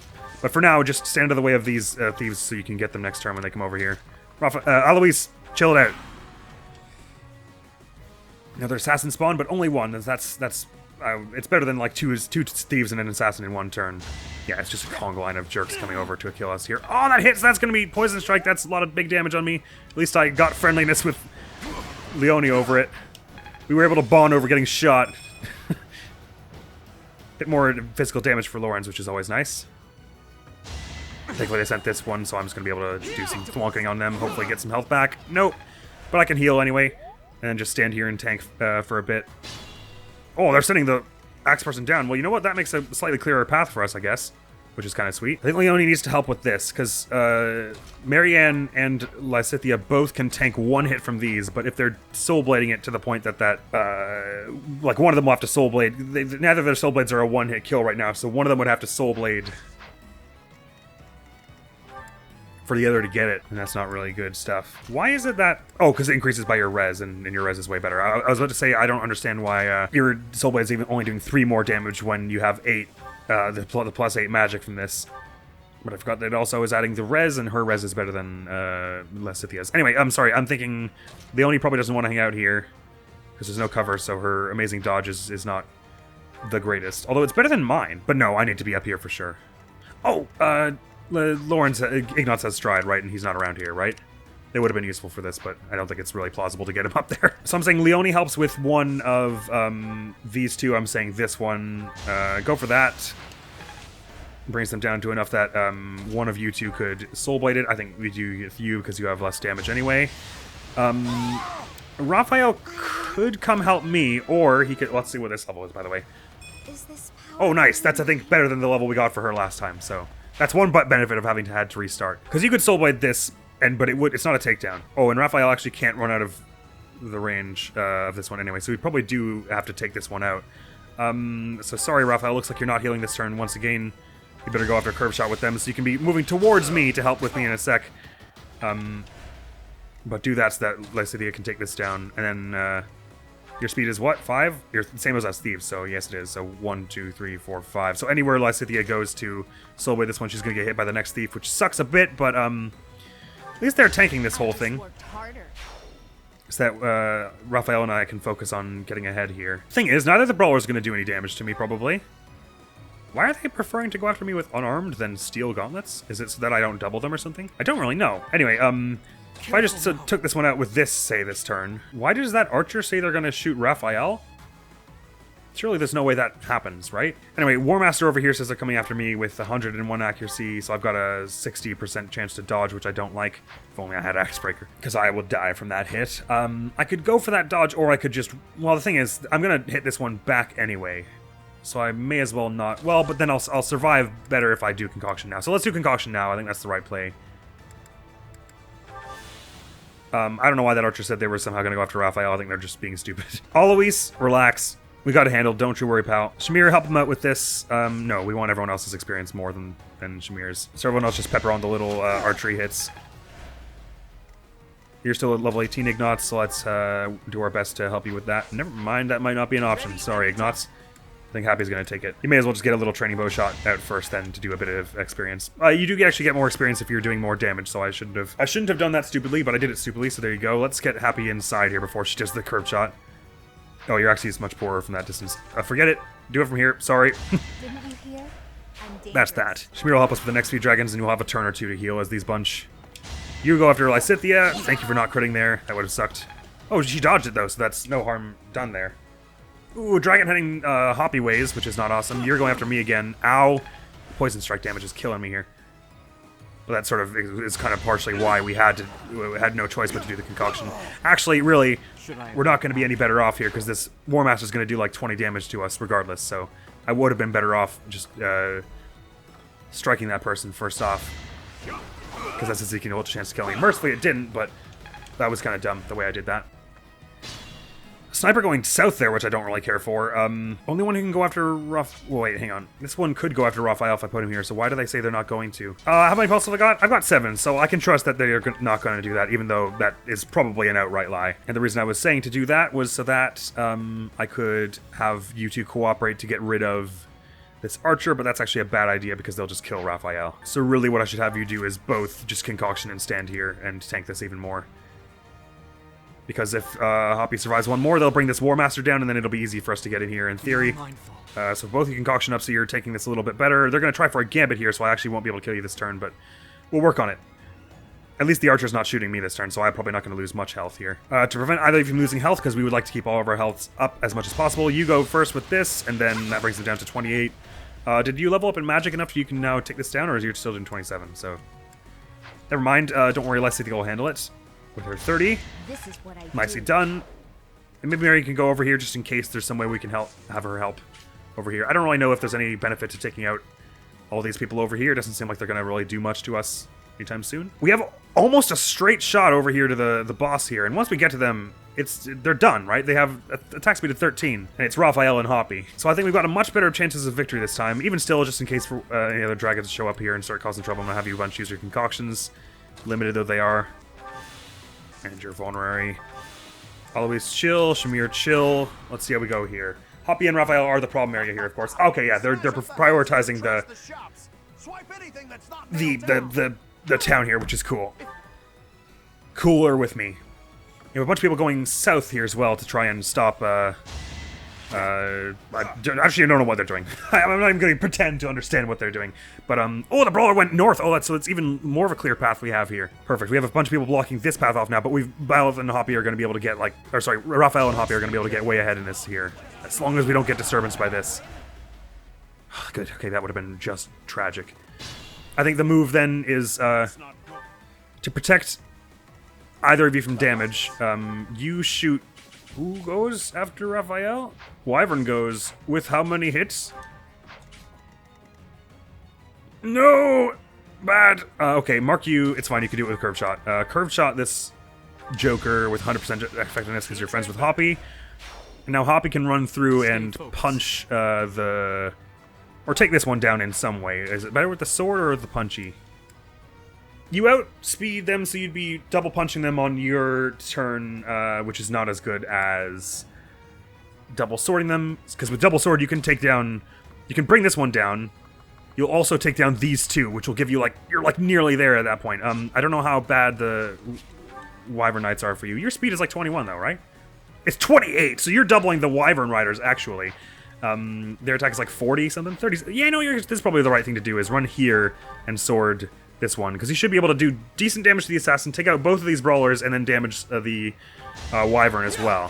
But for now, just stand out of the way of these thieves so you can get them next turn when they come over here. Alois, chill it out. Another assassin spawn, but only 1. That's it's better than like two thieves and an assassin in 1 turn. Yeah, it's just a conga line of jerks coming over to kill us here. Oh, that hits! That's going to be Poison Strike. That's a lot of big damage on me. At least I got friendliness with Leone over it. We were able to bond over getting shot. Bit more physical damage for Lawrence, which is always nice. Thankfully, I sent this one, so I'm just going to be able to do some flunking on them. Hopefully get some health back. Nope. But I can heal anyway. And then just stand here and tank for a bit. Oh, they're sending the axe person down. Well, you know what? That makes a slightly clearer path for us, I guess. Which is kind of sweet. I think Leone needs to help with this, because Marianne and Lysithea both can tank 1 hit from these, but if they're soul blading it to the point that like one of them will have to soul blade. Neither of their soul blades are a 1-hit kill right now, so one of them would have to soul blade for the other to get it, and that's not really good stuff. Why is it that... Oh, because it increases by your res, and your res is way better. I was about to say, I don't understand why your Soul Blade is even only doing 3 more damage when you have 8, the +8 magic from this. But I forgot that it also is adding the res, and her res is better than Lysithea's. Anyway, I'm sorry, I'm thinking Leone probably doesn't want to hang out here, because there's no cover, so her amazing dodge is not the greatest. Although it's better than mine. But no, I need to be up here for sure. Oh, Lawrence, Ignatz has Stride, right? And he's not around here, right? They would have been useful for this, but I don't think it's really plausible to get him up there. So I'm saying Leone helps with 1 of these 2. I'm saying this one. Go for that. Brings them down to enough that one of you 2 could Soul Blade it. I think we do with you because you have less damage anyway. Raphael could come help me, or he could... Let's see what this level is, by the way. Is this Oh, nice. That's, I think, better than the level we got for her last time, so... That's one benefit of having had to restart. Because you could Soul Blade this, but it's not a takedown. Oh, and Raphael actually can't run out of the range of this one anyway, so we probably do have to take this one out. So sorry, Raphael. Looks like you're not healing this turn. Once again, you better go after a curve shot with them, so you can be moving towards me to help with me in a sec. But do that so that Lysithea can take this down, and then... Your speed is what? 5? You're the same as us thieves, so yes it is. So 1, 2, 3, 4, 5. So anywhere Lysithea goes to Soul Blade this one, she's going to get hit by the next thief, which sucks a bit, but at least they're tanking this whole thing. So that Raphael and I can focus on getting ahead here. Thing is, neither of the Brawlers going to do any damage to me, probably. Why are they preferring to go after me with unarmed than steel gauntlets? Is it so that I don't double them or something? I don't really know. Anyway, if I just took this one out with this, say, this turn, why does that archer say they're going to shoot Raphael? Surely there's no way that happens, right? Anyway, War Master over here says they're coming after me with 101 accuracy, so I've got a 60% chance to dodge, which I don't like. If only I had Axebreaker, because I will die from that hit. I could go for that dodge, or I could just... Well, the thing is, I'm going to hit this one back anyway, so I may as well not... Well, but then I'll survive better if I do Concoction now. So let's do Concoction now. I think that's the right play. I don't know why that archer said they were somehow going to go after Raphael. I think they're just being stupid. Alois, relax. We got it handled. Don't you worry, pal. Shamir, help him out with this. No, we want everyone else's experience more than Shamir's. So everyone else just pepper on the little archery hits. You're still at level 18, Ignatz, so let's do our best to help you with that. Never mind, that might not be an option. Sorry, Ignatz. I think Happy's going to take it. You may as well just get a little training bow shot out first, then to do a bit of experience. You do actually get more experience if you're doing more damage, so I shouldn't have done that stupidly, but I did it stupidly, so there you go. Let's get Happy inside here before she does the curve shot. Oh, your axis is much poorer from that distance. Forget it. Do it from here. Sorry. Didn't you hear? I'm dangerous. That's that. Shamir will help us with the next few dragons, and you'll have a turn or two to heal as these bunch. You go after Lysithea. Thank you for not critting there. That would have sucked. Oh, she dodged it, though, so that's no harm done there. Ooh, dragon heading hoppy ways, which is not awesome. You're going after me again. Ow. Poison strike damage is killing me here. Well, that sort of is kind of partially why we had no choice but to do the concoction. Actually, really, we're not going to be any better off here because this War Master is going to do like 20 damage to us regardless. So I would have been better off just striking that person first off because that's a Ezekiel chance to kill me. Mercifully, it didn't, but that was kind of dumb the way I did that. Sniper going south there, which I don't really care for. Only one who can go after wait, hang on. This one could go after Raphael if I put him here, so why do they say they're not going to? How many pulses have I got? I've got 7, so I can trust that they're not going to do that, even though that is probably an outright lie. And the reason I was saying to do that was so that I could have you two cooperate to get rid of this archer, but that's actually a bad idea because they'll just kill Raphael. So really what I should have you do is both just concoction and stand here and tank this even more. Because if Hoppy survives one more, they'll bring this War Master down, and then it'll be easy for us to get in here, in theory. So both you concoction up, so you're taking this a little bit better. They're going to try for a gambit here, so I actually won't be able to kill you this turn, but we'll work on it. At least the archer's not shooting me this turn, so I'm probably not going to lose much health here. To prevent either of you from losing health, because we would like to keep all of our healths up as much as possible, you go first with this, and then that brings them down to 28. Did you level up in magic enough so you can now take this down, or is you still doing 27? So never mind. Don't worry, Lysithea will handle it. With her 30. This is what I Nicely do. done. And maybe Mary can go over here just in case there's some way we can have her help over here. I don't really know if there's any benefit to taking out all these people over here. It doesn't seem like they're going to really do much to us anytime soon. We have almost a straight shot over here to the boss here. And once we get to them, they're done, right? They have attack speed of 13. And it's Raphael and Hoppy. So I think we've got a much better chances of victory this time. Even still, just in case for any other dragons show up here and start causing trouble, I'm going to have you a bunch use your concoctions. Limited though they are. And you're vulnerary. Always chill. Shamir, chill. Let's see how we go here. Hoppy and Raphael are the problem area here, of course. Okay, yeah, they're prioritizing the town here, which is cool. Cooler with me. You have a bunch of people going south here as well to try and stop. Actually, I don't know what they're doing. I'm not even going to pretend to understand what they're doing. But, oh, the brawler went north. Oh, so it's even more of a clear path we have here. Perfect. We have a bunch of people blocking this path off now, but Raphael and Hoppy are going to be able to get, Raphael and Hoppy are going to be able to get way ahead in this here. As long as we don't get disturbance by this. Good. Okay, that would have been just tragic. I think the move then is, to protect either of you from damage, you shoot. Who goes after Raphael? Wyvern goes with how many hits? No! Bad! Okay, mark you. It's fine, you can do it with a curve shot. Curve shot this Joker with 100% effectiveness because you're friends with Hoppy. And now Hoppy can run through and punch or take this one down in some way. Is it better with the sword or the punchy? You outspeed them, so you'd be double punching them on your turn, which is not as good as double swording them. Because with double sword, you can bring this one down. You'll also take down these two, which will give you you're nearly there at that point. I don't know how bad the Wyvern Knights are for you. Your speed is 21 though, right? It's 28, so you're doubling the Wyvern Riders actually. Their attack is 40 something, 30. Yeah, no, this is probably the right thing to do is run here and sword this one, because he should be able to do decent damage to the assassin, take out both of these brawlers, and then damage the Wyvern as well.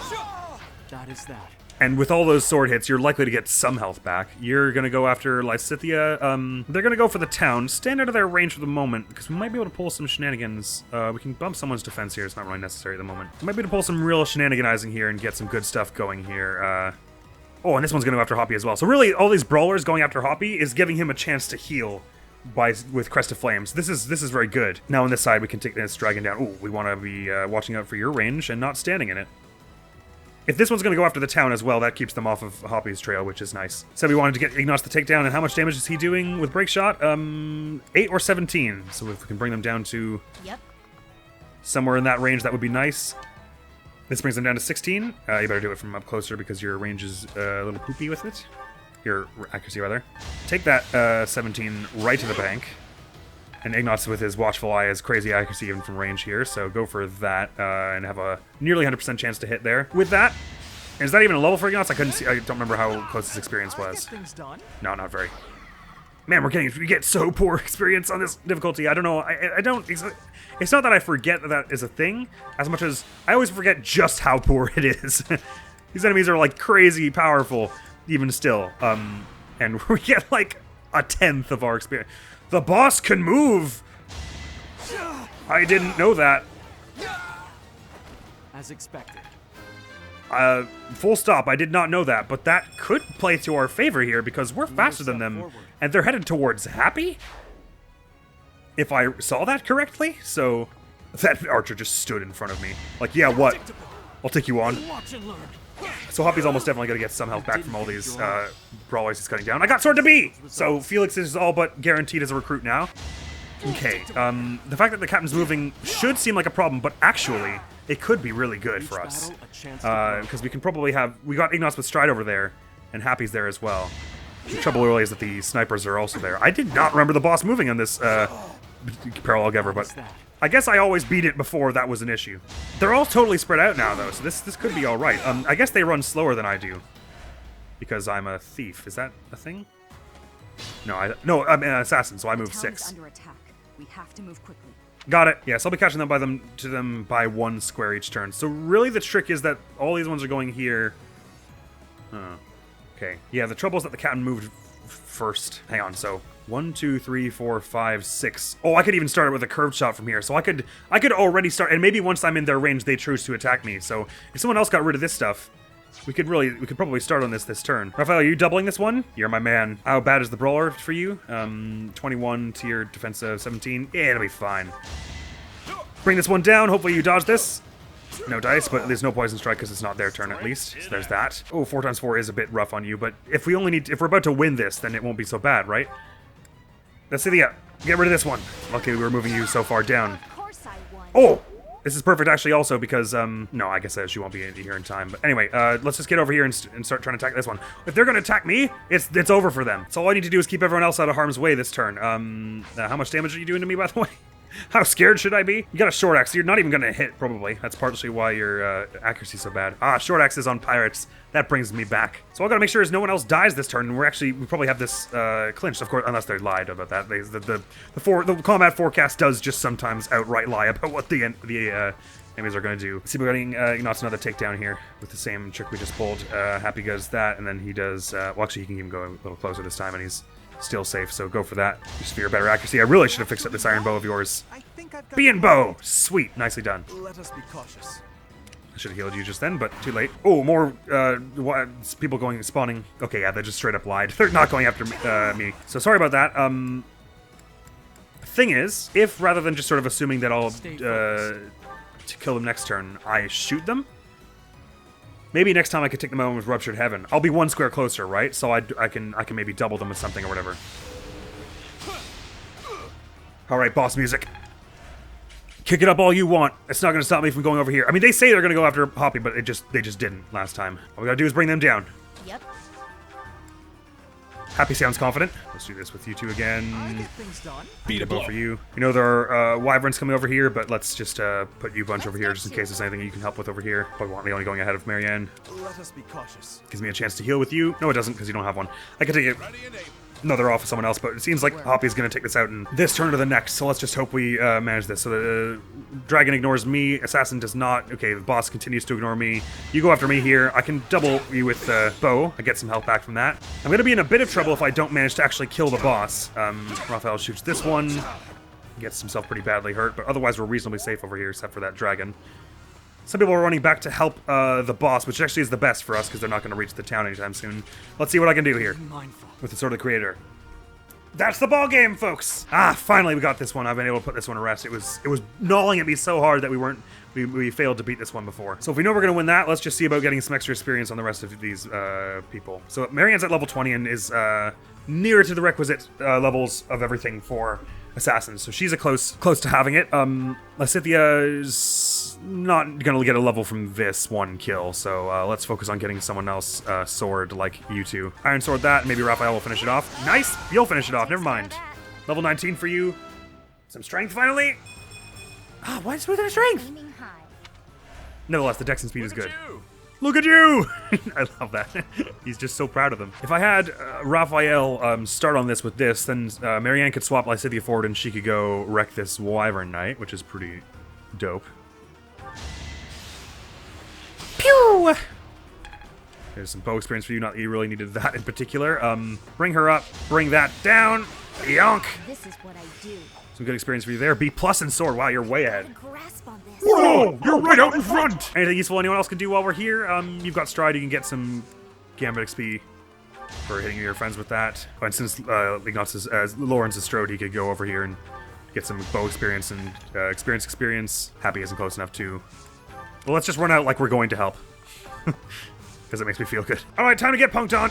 That is that. And with all those sword hits, you're likely to get some health back. You're gonna go after Lysithia. They're gonna go for the town. Stand out of their range for the moment, because we might be able to pull some shenanigans. We can bump someone's defense here. It's not really necessary at the moment. We might be able to pull some real shenaniganizing here and get some good stuff going here. Oh, and this one's gonna go after Hoppy as well. So really, all these brawlers going after Hoppy is giving him a chance to heal with Crest of Flames. This is very good. Now on this side, we can take this dragon down. Ooh, we want to be watching out for your range and not standing in it. If this one's going to go after the town as well, that keeps them off of Hoppy's trail, which is nice. So we wanted to get Ignos the takedown, and how much damage is he doing with Break Shot? 8 or 17. So if we can bring them down to somewhere in that range, that would be nice. This brings them down to 16. You better do it from up closer because your range is a little poopy with it. Your accuracy, rather. Take that 17 right to the bank. And Ignos with his Watchful Eye has crazy accuracy even from range here, so go for that and have a nearly 100% chance to hit there. With that, is that even a level for Ignos? I couldn't see. I don't remember how close his experience was. No, not very. Man, we get so poor experience on this difficulty. I don't know. I don't. It's not that I forget that is a thing, as much as I always forget just how poor it is. These enemies are like crazy powerful, even still. And we get like a 1/10 of our experience. The boss can move! I didn't know that. As expected. Full stop, I did not know that, but that could play to our favor here because we're faster than them, and they're headed towards Happy? If I saw that correctly? So, that archer just stood in front of me. Like, yeah, what? I'll take you on. So Hoppy's almost definitely going to get some health back from all these brawlers he's cutting down. I got Sword to B! So Felix is all but guaranteed as a recruit now. Okay, the fact that the captain's moving should seem like a problem, but actually, it could be really good for us. Because we can probably have... We got Ignos with Stride over there, and Happy's there as well. The trouble really is that the snipers are also there. I did not remember the boss moving on this parallel ever, but... I guess I always beat it before that was an issue. They're all totally spread out now, though, so this could be all right. I guess they run slower than I do because I'm a thief. Is that a thing? No, I'm an assassin, so I move 6. Under attack. We have to move quickly. Got it. Yes, I'll be catching them by 1 square each turn. So really, the trick is that all these ones are going here. Okay. Yeah, the trouble is that the captain moved first. Hang on. So 1, 2, 3, 4, 5, 6. Oh, I could even start it with a curved shot from here. So I could already start, and maybe once I'm in their range, they choose to attack me. So if someone else got rid of this stuff, we could probably start on this turn. Raphael, are you doubling this one? You're my man. How bad is the brawler for you? 21 to your defense of 17. Yeah, it'll be fine. Bring this one down. Hopefully you dodge this. No dice, but there's no poison strike because it's not their turn at least. So there's that. Oh, 4 times 4 is a bit rough on you, but if we're about to win this, then it won't be so bad, right? Let's see the get rid of this one. Luckily we were moving you so far down. Of course I won. Oh! This is perfect actually also because, no, I guess she won't be here in time. But anyway, let's just get over here and start trying to attack this one. If they're going to attack me, it's over for them. So all I need to do is keep everyone else out of harm's way this turn. How much damage are you doing to me, by the way? How scared should I be? You got a short axe, so you're not even going to hit, probably. That's partially why your accuracy's so bad. Short axe is on pirates. That brings me back. So I got to make sure no one else dies this turn, and we probably have this clinched, of course, unless they lied about that. The combat forecast does just sometimes outright lie about what the enemies are going to do. Let's see, we're getting Ignos another takedown here with the same trick we just pulled. Happy does that, and then he does... well, actually, he can even go a little closer this time, and he's still safe, so go for that. Just for your better accuracy. I really should have fixed up this iron bow of yours. Being bow! Sweet. Nicely done. Let us be cautious. I should have healed you just then, but too late. Oh, more people spawning. Okay, yeah, they just straight up lied. They're not going after me. So sorry about that. Thing is, if rather than just sort of assuming that I'll to kill them next turn, I shoot them, maybe next time I could take them out with Ruptured Heaven. I'll be 1 square closer, right? So I can maybe double them with something or whatever. All right, boss music. Kick it up all you want. It's not going to stop me from going over here. I mean, they say they're going to go after Hoppy, but they just didn't last time. All we got to do is bring them down. Yep. Happy sounds confident. Let's do this with you two again. Get things done. Beat a bow for you. You know there are wyverns coming over here, but let's just put you a bunch over here just in case there's anything you can help with over here. Probably want me only going ahead of Marianne. Let us be cautious. Gives me a chance to heal with you. No, it doesn't because you don't have one. I can take it. another off with someone else, but it seems like Hoppy's gonna take this out in this turn or the next, so let's just hope we manage this. So the dragon ignores me, assassin does not. Okay, the boss continues to ignore me. You go after me here. I can double you with bow. I get some health back from that. I'm gonna be in a bit of trouble if I don't manage to actually kill the boss. Raphael shoots this one. Gets himself pretty badly hurt, but otherwise we're reasonably safe over here, except for that dragon. Some people are running back to help the boss, which actually is the best for us, because they're not going to reach the town anytime soon. Let's see what I can do here with the Sword of the Creator. That's the ball game, folks! Ah, finally we got this one. I've been able to put this one to rest. It was gnawing at me so hard that we failed to beat this one before. So if we know we're going to win that, let's just see about getting some extra experience on the rest of these people. So Marianne's at level 20 and is near to the requisite levels of everything for assassins, so she's close to having it. Lysithia is not gonna get a level from this one kill, so let's focus on getting someone else sword like you two. Iron sword that, and maybe Raphael will finish it off. Nice! You'll finish it off, never mind. Level 19 for you. Some strength finally. Ah, why is it with strength? Aiming high. Nevertheless, the dex and speed is good. Look at you! I love that. He's just so proud of them. If I had Raphael start on this with this, then Marianne could swap Lysithia forward and she could go wreck this Wyvern Knight, which is pretty dope. Pew! There's some bow experience for you, not that you really needed that in particular. Bring her up, bring that down. Yonk! This is what I do. Some good experience for you there. B+ in sword. Wow, you're way ahead. Grasp on this. Whoa! You're right out in front! Anything useful anyone else can do while we're here? You've got Stride, you can get some Gambit XP for hitting your friends with that. Oh, and since Lawrence is Strode, he could go over here and get some bow experience and experience. Happy isn't close enough too. Well, let's just run out like we're going to help. Because it makes me feel good. Alright, time to get punked on.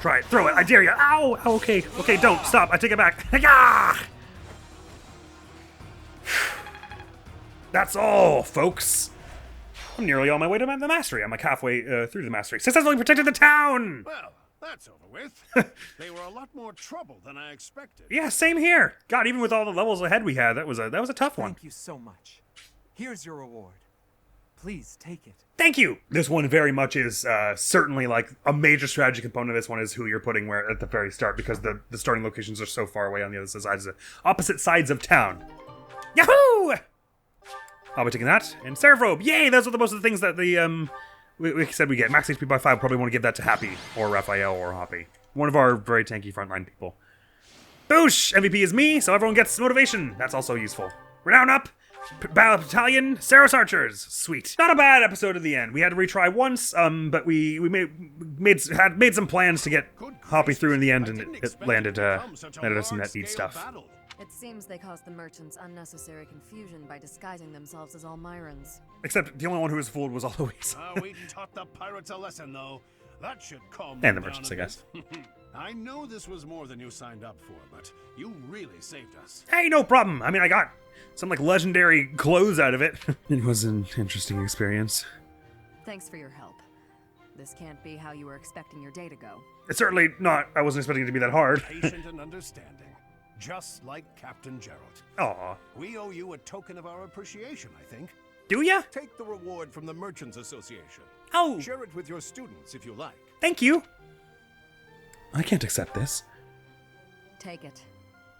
Try it, throw it, I dare you. Ow! Oh, okay, okay, don't, stop, I take it back. That's all, folks. I'm nearly on my way to the mastery. I'm like halfway through the mastery. Successfully protected the town! Well, that's over with. They were a lot more trouble than I expected. Yeah, same here. God, even with all the levels ahead we had, that was a tough one. Thank you so much. Here's your reward. Please take it. Thank you! This one very much is certainly like a major strategy component of this one is who you're putting where at the very start, because the starting locations are so far away on the opposite sides of town. Yahoo! I'll be taking that. And Seraph Robe. Yay! Those are most of the things that the we said we get. Max HP by 5. Probably want to give that to Happy or Raphael or Hoppy. One of our very tanky frontline people. Boosh! MVP is me, so everyone gets motivation. That's also useful. Renown up! Battle Battalion, Saros Archers. Sweet. Not a bad episode at the end. We had to retry once, but we made some plans to get Hoppy through in the end, and it landed us some neat stuff. It seems they caused the merchants unnecessary confusion by disguising themselves as Almirans. Except the only one who was fooled was Alois. We taught the pirates a lesson, though. That should calm And the them merchants, down I a guess. bit. I know this was more than you signed up for, but you really saved us. Hey, no problem. I mean, I got some like legendary clothes out of it. It was an interesting experience. Thanks for your help. This can't be how you were expecting your day to go. It's certainly not. I wasn't expecting it to be that hard. Patient and understanding, just like Captain Gerald. Aw. We owe you a token of our appreciation, I think. Do ya? Take the reward from the Merchants Association. Oh, Share it with your students if you like. thank you. I can't accept this. Take it.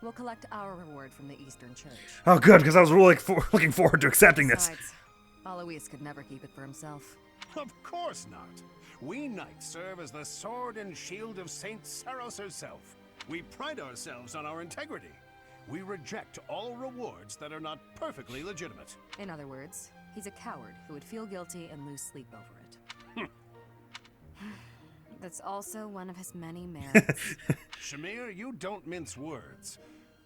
We'll collect our reward from the Eastern Church. Oh, good, because I was really looking forward to accepting this. Besides, Alois could never keep it for himself. Of course not. We knights serve as the sword and shield of Saint Saros herself. We pride ourselves on our integrity. We reject all rewards that are not perfectly legitimate. In other words, he's a coward who would feel guilty and lose sleep over it. That's also one of his many merits. Shamir, you don't mince words.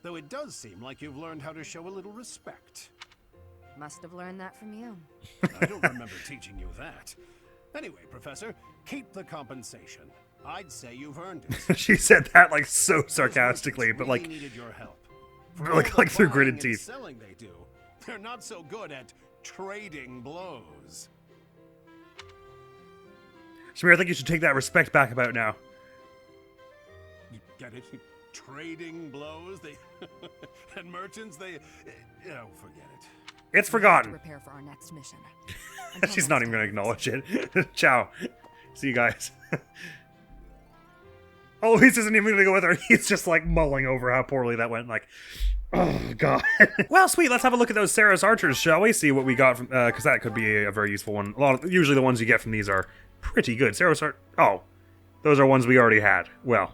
Though it does seem like you've learned how to show a little respect. Must have learned that from you. I don't remember teaching you that. Anyway, Professor, keep the compensation. I'd say you've earned it. She said that like so sarcastically, but Really like needed your help. like through gritted Buying and teeth. selling they do. They're not so good at trading blows. Shamir, I think you should take that respect back about now. You get it? Trading blows? They and merchants, they oh, forget it. It's To forgotten. prepare for our next mission. She's not even going to acknowledge it. Ciao. See you guys. Eloise isn't even gonna go with her. He's just like mulling over how poorly that went. Like, oh god. Well, sweet. Let's have a look at those Sarah's archers, shall we? See what we got from, because that could be a very useful one. Usually the ones you get from these are pretty good. Sarah's oh, those are ones we already had. Well,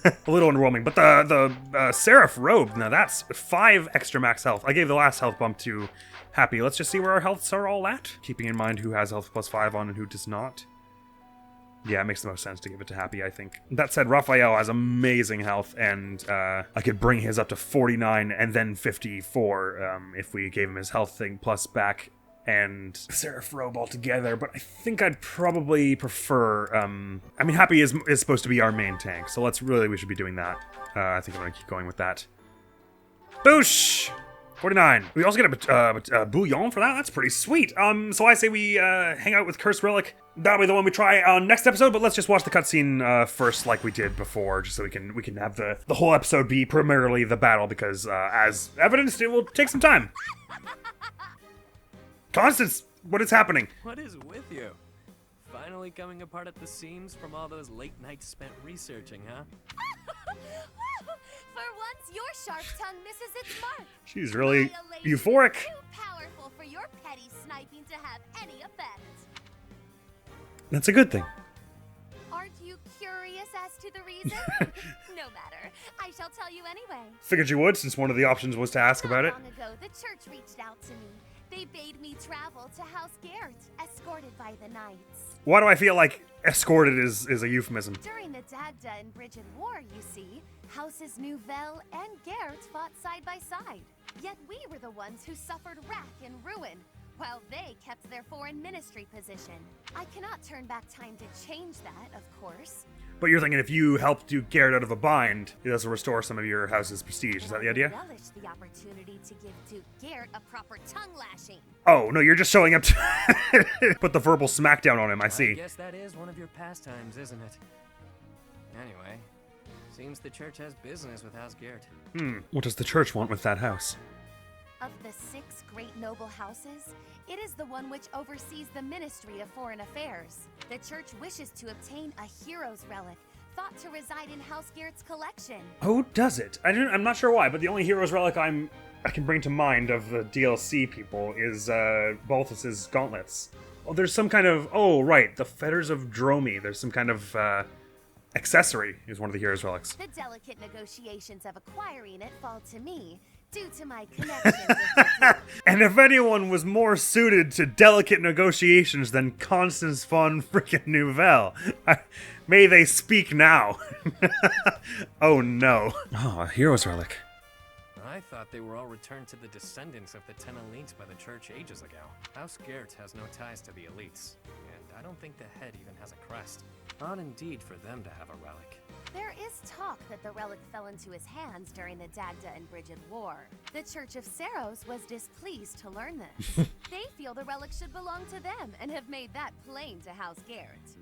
a little underwhelming. But the Seraph robe, now that's 5 extra max health. I gave the last health bump to Happy. Let's just see where our healths are all at. Keeping in mind who has health plus 5 on and who does not. Yeah, it makes the most sense to give it to Happy, I think. That said, Raphael has amazing health, and I could bring his up to 49 and then 54 if we gave him his health thing plus back and Seraph robe altogether, but I think I'd probably prefer, I mean, Happy is supposed to be our main tank, so we should be doing that. I think I'm gonna keep going with that. Boosh! 49. We also get a bouillon for that. That's pretty sweet. So I say we hang out with Cursed Relic. That'll be the one we try on next episode, but let's just watch the cutscene first like we did before, just so we can have the whole episode be primarily the battle, because as evidenced, it will take some time. Constance, what is happening? What is with you? Finally coming apart at the seams from all those late nights spent researching, huh? For once, your sharp tongue misses its mark. She's really My euphoric. Too powerful for your petty sniping to have any effect. That's a good thing. Aren't you curious as to the reason? No matter. I shall tell you anyway. Figured you would, since one of the options was to ask about it. Not long ago, the church reached out to me. They bade me travel to House Garrett, escorted by the knights. Why do I feel like escorted is a euphemism? During the Dagda and Bridget War, you see, Houses Nouvelle and Garrett fought side by side. Yet we were the ones who suffered wrack and ruin, while they kept their foreign ministry position. I cannot turn back time to change that, of course. But you're thinking if you help Duke Garrett out of a bind, this will restore some of your house's prestige. Is that the idea? I relish the opportunity to give Duke Garrett a proper tongue lashing. Oh, no, you're just showing up to put the verbal smackdown on him, I see. I guess that is one of your pastimes, isn't it? Anyway, seems the church has business with House Garrett. What does the church want with that house? Of the 6 great noble houses, it is the one which oversees the Ministry of Foreign Affairs. The church wishes to obtain a hero's relic, thought to reside in House Garrett's collection. Oh, does it? I'm not sure why, but the only hero's relic I can bring to mind of the DLC people is Balthus's gauntlets. Oh, there's some kind of... Oh, right, the Fetters of Dromi. There's some kind of accessory is one of the hero's relics. The delicate negotiations of acquiring it fall to me, due to my connections with the Duke. And if anyone was more suited to delicate negotiations than Constance von frickin' Nouvelle, may they speak now. Oh no. Oh, a hero's relic. I thought they were all returned to the descendants of the 10 elites by the church ages ago. House Garrett has no ties to the elites, and I don't think the head even has a crest. Odd indeed for them to have a relic. There is talk that the relic fell into his hands during the Dagda and Bridget War. The Church of Saros was displeased to learn this. They feel the relic should belong to them and have made that plain to House Garrett.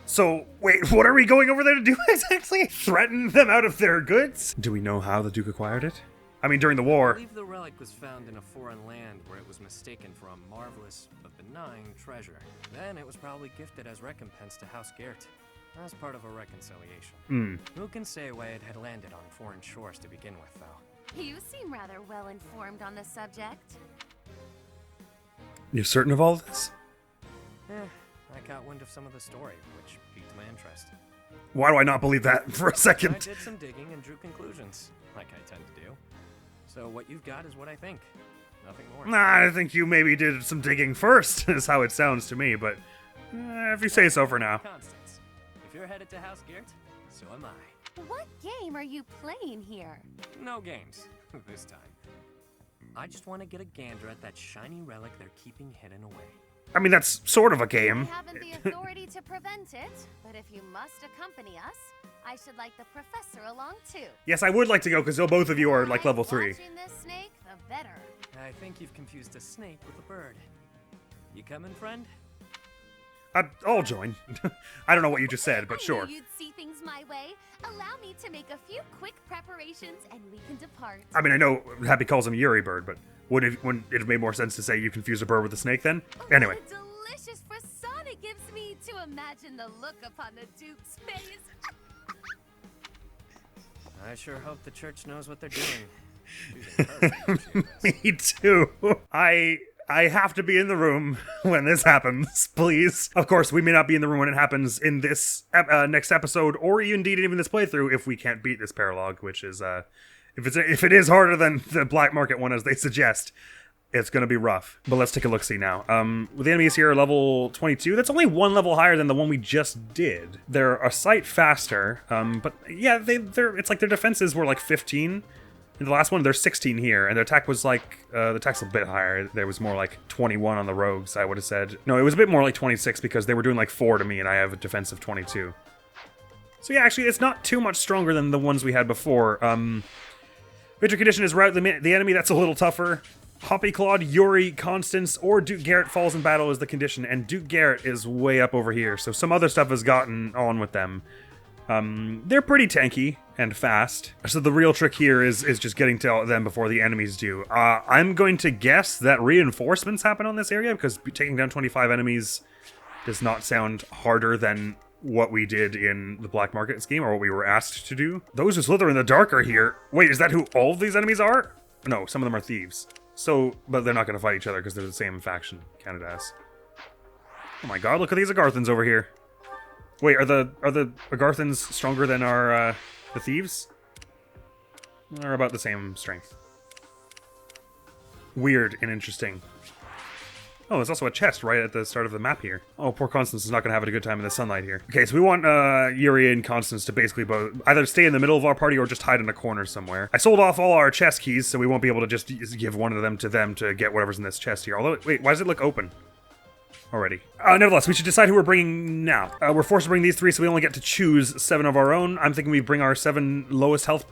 So, wait, what are we going over there to do exactly? Threaten them out of their goods? Do we know how the Duke acquired it? I mean, during the I war. believe the relic was found in a foreign land where it was mistaken for a marvelous but benign treasure. Then it was probably gifted as recompense to House Garrett, as part of a reconciliation. Who can say why it had landed on foreign shores to begin with, though? You seem rather well informed on the subject. You're certain of all this? I caught wind of some of the story, which piqued my interest. Why do I not believe that for a I second? did some digging and drew conclusions, like I tend to do. So what you've got is what I think. Nothing more. Nah, I think you maybe did some digging first, is how it sounds to me, but if you say so for now. Constance, if you're headed to House Garrett, so am I. What game are you playing here? No games, this time. I just want to get a gander at that shiny relic they're keeping hidden away. I mean, that's sort of a I game. haven't the authority to prevent it, but if you must accompany us, I should like the professor along too. Yes, I would like to go, because both of you are like level 3. Watching this snake, the better. I think you've confused a snake with a bird. You coming, friend? I'll join. I don't know what you just said, but I sure. knew you'd see things my way. Allow me to make a few quick preparations and we can depart. I mean, I know Happy calls him Yuri Bird, but wouldn't it have made more sense to say you confused a bird with a snake then? Anyway. What a delicious frisson it gives me to imagine the look upon the Duke's face. I sure hope the church knows what they're doing. She's encouraging this. Me too. I have to be in the room when this happens, please. Of course, we may not be in the room when it happens in this next episode, or indeed even this playthrough, if we can't beat this paralog, which is, if it is harder than the black market one, as they suggest, it's going to be rough. But let's take a look-see now. The enemies here are level 22. That's only one level higher than the one we just did. They're a sight faster, but yeah, it's like their defenses were like 15. In the last one, they're 16 here, and their attack was like, the attack's a bit higher. There was more like 21 on the rogues, I would have said. No, it was a bit more like 26 because they were doing like 4 to me, and I have a defense of 22. So yeah, actually, it's not too much stronger than the ones we had before. Victory condition is rout the enemy, that's a little tougher. Hoppy Claude, Yuri, Constance, or Duke Garrett falls in battle is the condition, and Duke Garrett is way up over here, so some other stuff has gotten on with them. They're pretty tanky and fast, so the real trick here is just getting to them before the enemies do. I'm going to guess that reinforcements happen on this area, because taking down 25 enemies does not sound harder than what we did in the Black Market scheme, or what we were asked to do. Those who slither in the dark are here. Wait, is that who all of these enemies are? No, some of them are thieves. So, but they're not going to fight each other because they're the same faction, Canada's. Oh my god, look at these Agarthans over here. Wait, are the Agarthans stronger than our, the thieves? They're about the same strength. Weird and interesting. Oh, there's also a chest right at the start of the map here. Oh, poor Constance is not going to have a good time in the sunlight here. Okay, so we want Yuri and Constance to basically both either stay in the middle of our party or just hide in a corner somewhere. I sold off all our chest keys, so we won't be able to just give one of them to get whatever's in this chest here. Although, wait, why does it look open already? Nevertheless, we should decide who we're bringing now. We're forced to bring these 3, so we only get to choose 7 of our own. I'm thinking we bring our 7 lowest health.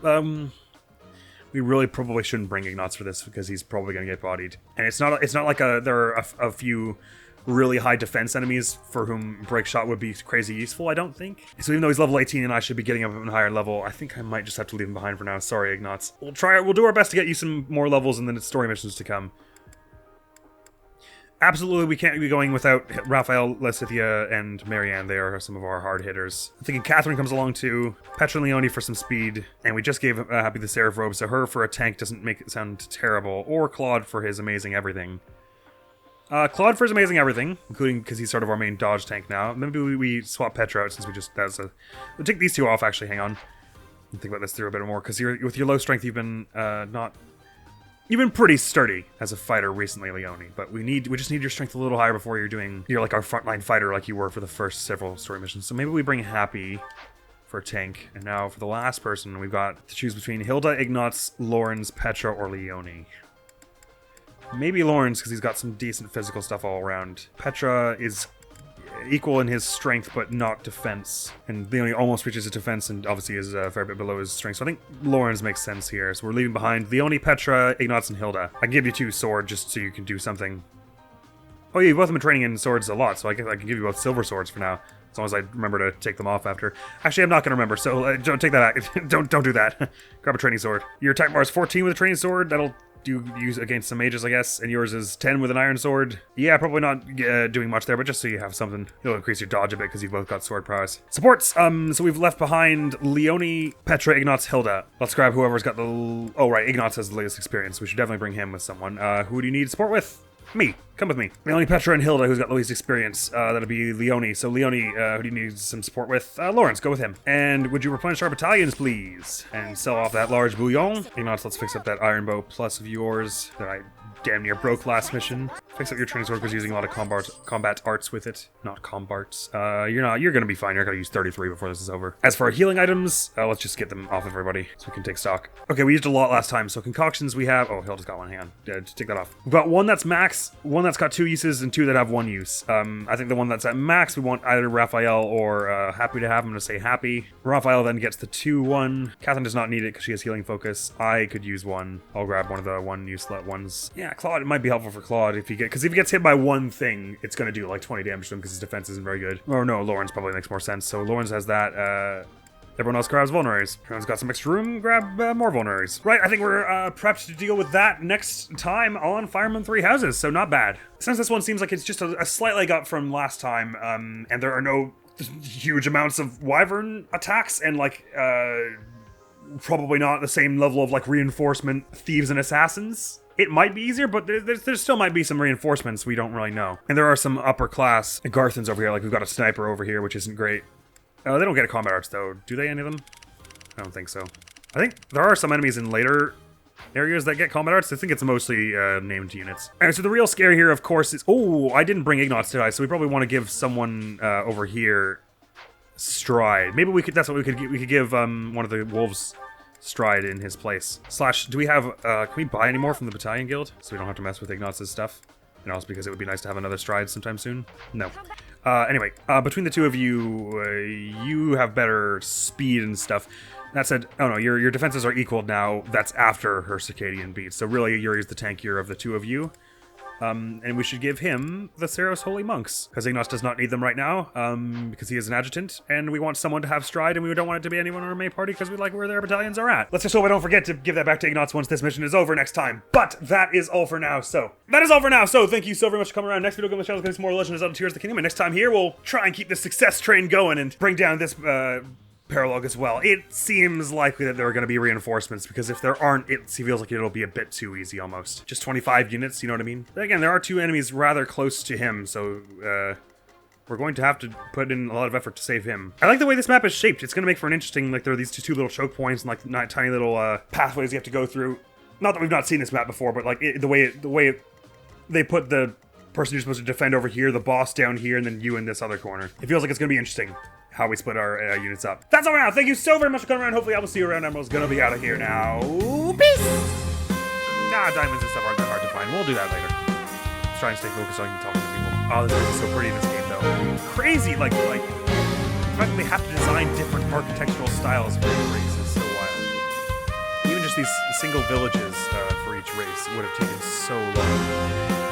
We really probably shouldn't bring Ignatz for this because he's probably going to get bodied. And it's not like there are a few really high defense enemies for whom Break Shot would be crazy useful, I don't think. So even though he's level 18 and I should be getting up a higher level, I think I might just have to leave him behind for now. Sorry, Ignatz. We'll do our best to get you some more levels in the story missions to come. Absolutely, we can't be going without Raphael, Lysithia, and Marianne. They are some of our hard hitters. I'm thinking Catherine comes along too. Petra and Leone for some speed. And we just gave Happy the Seraph robe, so her for a tank doesn't make it sound terrible. Or Claude for his amazing everything. Claude for his amazing everything, including because he's sort of our main dodge tank now. Maybe we swap Petra out since we just... We'll take these 2 off, actually, hang on. Think about this through a bit more, because with your low strength, you've been not... You've been pretty sturdy as a fighter recently, Leone, but we just need your strength a little higher before you're like our frontline fighter like you were for the first several story missions. So maybe we bring Happy for a tank. And now for the last person, we've got to choose between Hilda, Ignatz, Lawrence, Petra, or Leone. Maybe Lawrence, because he's got some decent physical stuff all around. Petra is equal in his strength, but not defense. And Leone almost reaches his defense and obviously is a fair bit below his strength. So I think Lawrence makes sense here. So we're leaving behind Leone, Petra, Ignatz, and Hilda. I can give you 2 sword just so you can do something. Oh yeah, you've both been training in swords a lot, so I can give you both silver swords for now. As long as I remember to take them off after. Actually, I'm not going to remember, so don't take that back. don't do that. Grab a training sword. Your attack bar is 14 with a training sword. That'll use against some mages, I guess, and yours is 10 with an iron sword. Yeah, probably not doing much there, but just so you have something. It'll increase your dodge a bit because you've both got sword prowess. Supports, so we've left behind Leone, Petra, Ignatz, Hilda. Let's grab whoever's got the... Oh, right, Ignatz has the latest experience. We should definitely bring him with someone. Who do you need support with? Me. Come with me. Leone, Petra, and Hilda, who's got the least experience. That'll be Leone. So Leone, who do you need some support with? Lawrence, go with him. And would you replenish our battalions, please? And sell off that large bouillon. Ignatz, let's fix up that iron bow plus of yours that I damn near broke last mission. Fix up your training sword because using a lot of combat arts with it. Not combarts. You're gonna be fine. You're gonna use 33 before this is over. As for our healing items, let's just get them off of everybody so we can take stock. Okay, we used a lot last time, so concoctions we have... Oh, Hilda's got one. Hang on. Yeah, just take that off. We've got one that's max, one that's got 2 uses, and 2 that have 1 use. I think the one that's at max, we want either Raphael or Happy to have. I'm gonna say Happy. Raphael then gets the 2-1. Catherine does not need it because she has healing focus. I could use 1. I'll grab one of the 1 use ones. Yeah, Claude, it might be helpful for Claude if he gets hit by 1 thing, it's going to do like 20 damage to him because his defense isn't very good. Or no, Lawrence probably makes more sense. So Lawrence has that. Everyone else grabs vulneraries. Everyone's got some extra room, grab more vulneraries. Right, I think we're prepped to deal with that next time on Fireman 3 Houses, so not bad. Since this one seems like it's just a slight leg up from last time, and there are no huge amounts of wyvern attacks and like probably not the same level of like reinforcement thieves and assassins. It might be easier, but there still might be some reinforcements we don't really know. And there are some upper class Garthans over here, like we've got a sniper over here, which isn't great. They don't get a combat arts though. Do they, any of them? I don't think so. I think there are some enemies in later areas that get combat arts. I think it's mostly named units. Alright, so the real scare here, of course, is... Oh, I didn't bring Ignots, did I? So we probably want to give someone over here stride. Maybe we could... That's what we could give one of the wolves stride in his place. Slash, do we have... can we buy any more from the Battalion Guild? So we don't have to mess with Ignots' stuff? And also because it would be nice to have another stride sometime soon? No. Anyway, between the two of you, you have better speed and stuff. That said, oh no, your defenses are equal now. That's after her Circadian beat. So really, Yuri's the tankier of the two of you. And we should give him the Seros Holy Monks, because Ignos does not need them right now, because he is an adjutant, and we want someone to have stride, and we don't want it to be anyone in our May party, because we like where their battalions are at. Let's just hope I don't forget to give that back to Ignos once this mission is over next time. But that is all for now, so. That is all for now, so thank you so very much for coming around. Next video, go on the channel, get some more Legends of the Tears of the Kingdom, and next time here, we'll try and keep the success train going and bring down this, paralogue as well. It seems likely that there are going to be reinforcements, because if there aren't, it feels like it'll be a bit too easy almost. Just 25 units, you know what I mean? But again, there are two enemies rather close to him, so we're going to have to put in a lot of effort to save him. I like the way this map is shaped. It's going to make for an interesting, like there are these two little choke points and like tiny little pathways you have to go through. Not that we've not seen this map before, but like the way they put the person you're supposed to defend over here, the boss down here, and then you in this other corner. It feels like it's going to be interesting how we split our units up. That's all for now. Thank you so very much for coming around. Hopefully I will see you around. Admiral's gonna be out of here now. Peace! Nah, diamonds and stuff aren't that hard to find. We'll do that later. Let's try and stay focused on talking to people. Oh, this is so pretty in this game, though. Crazy, like, the fact that they have to design different architectural styles for each race is so wild. Even just these single villages for each race would have taken so long.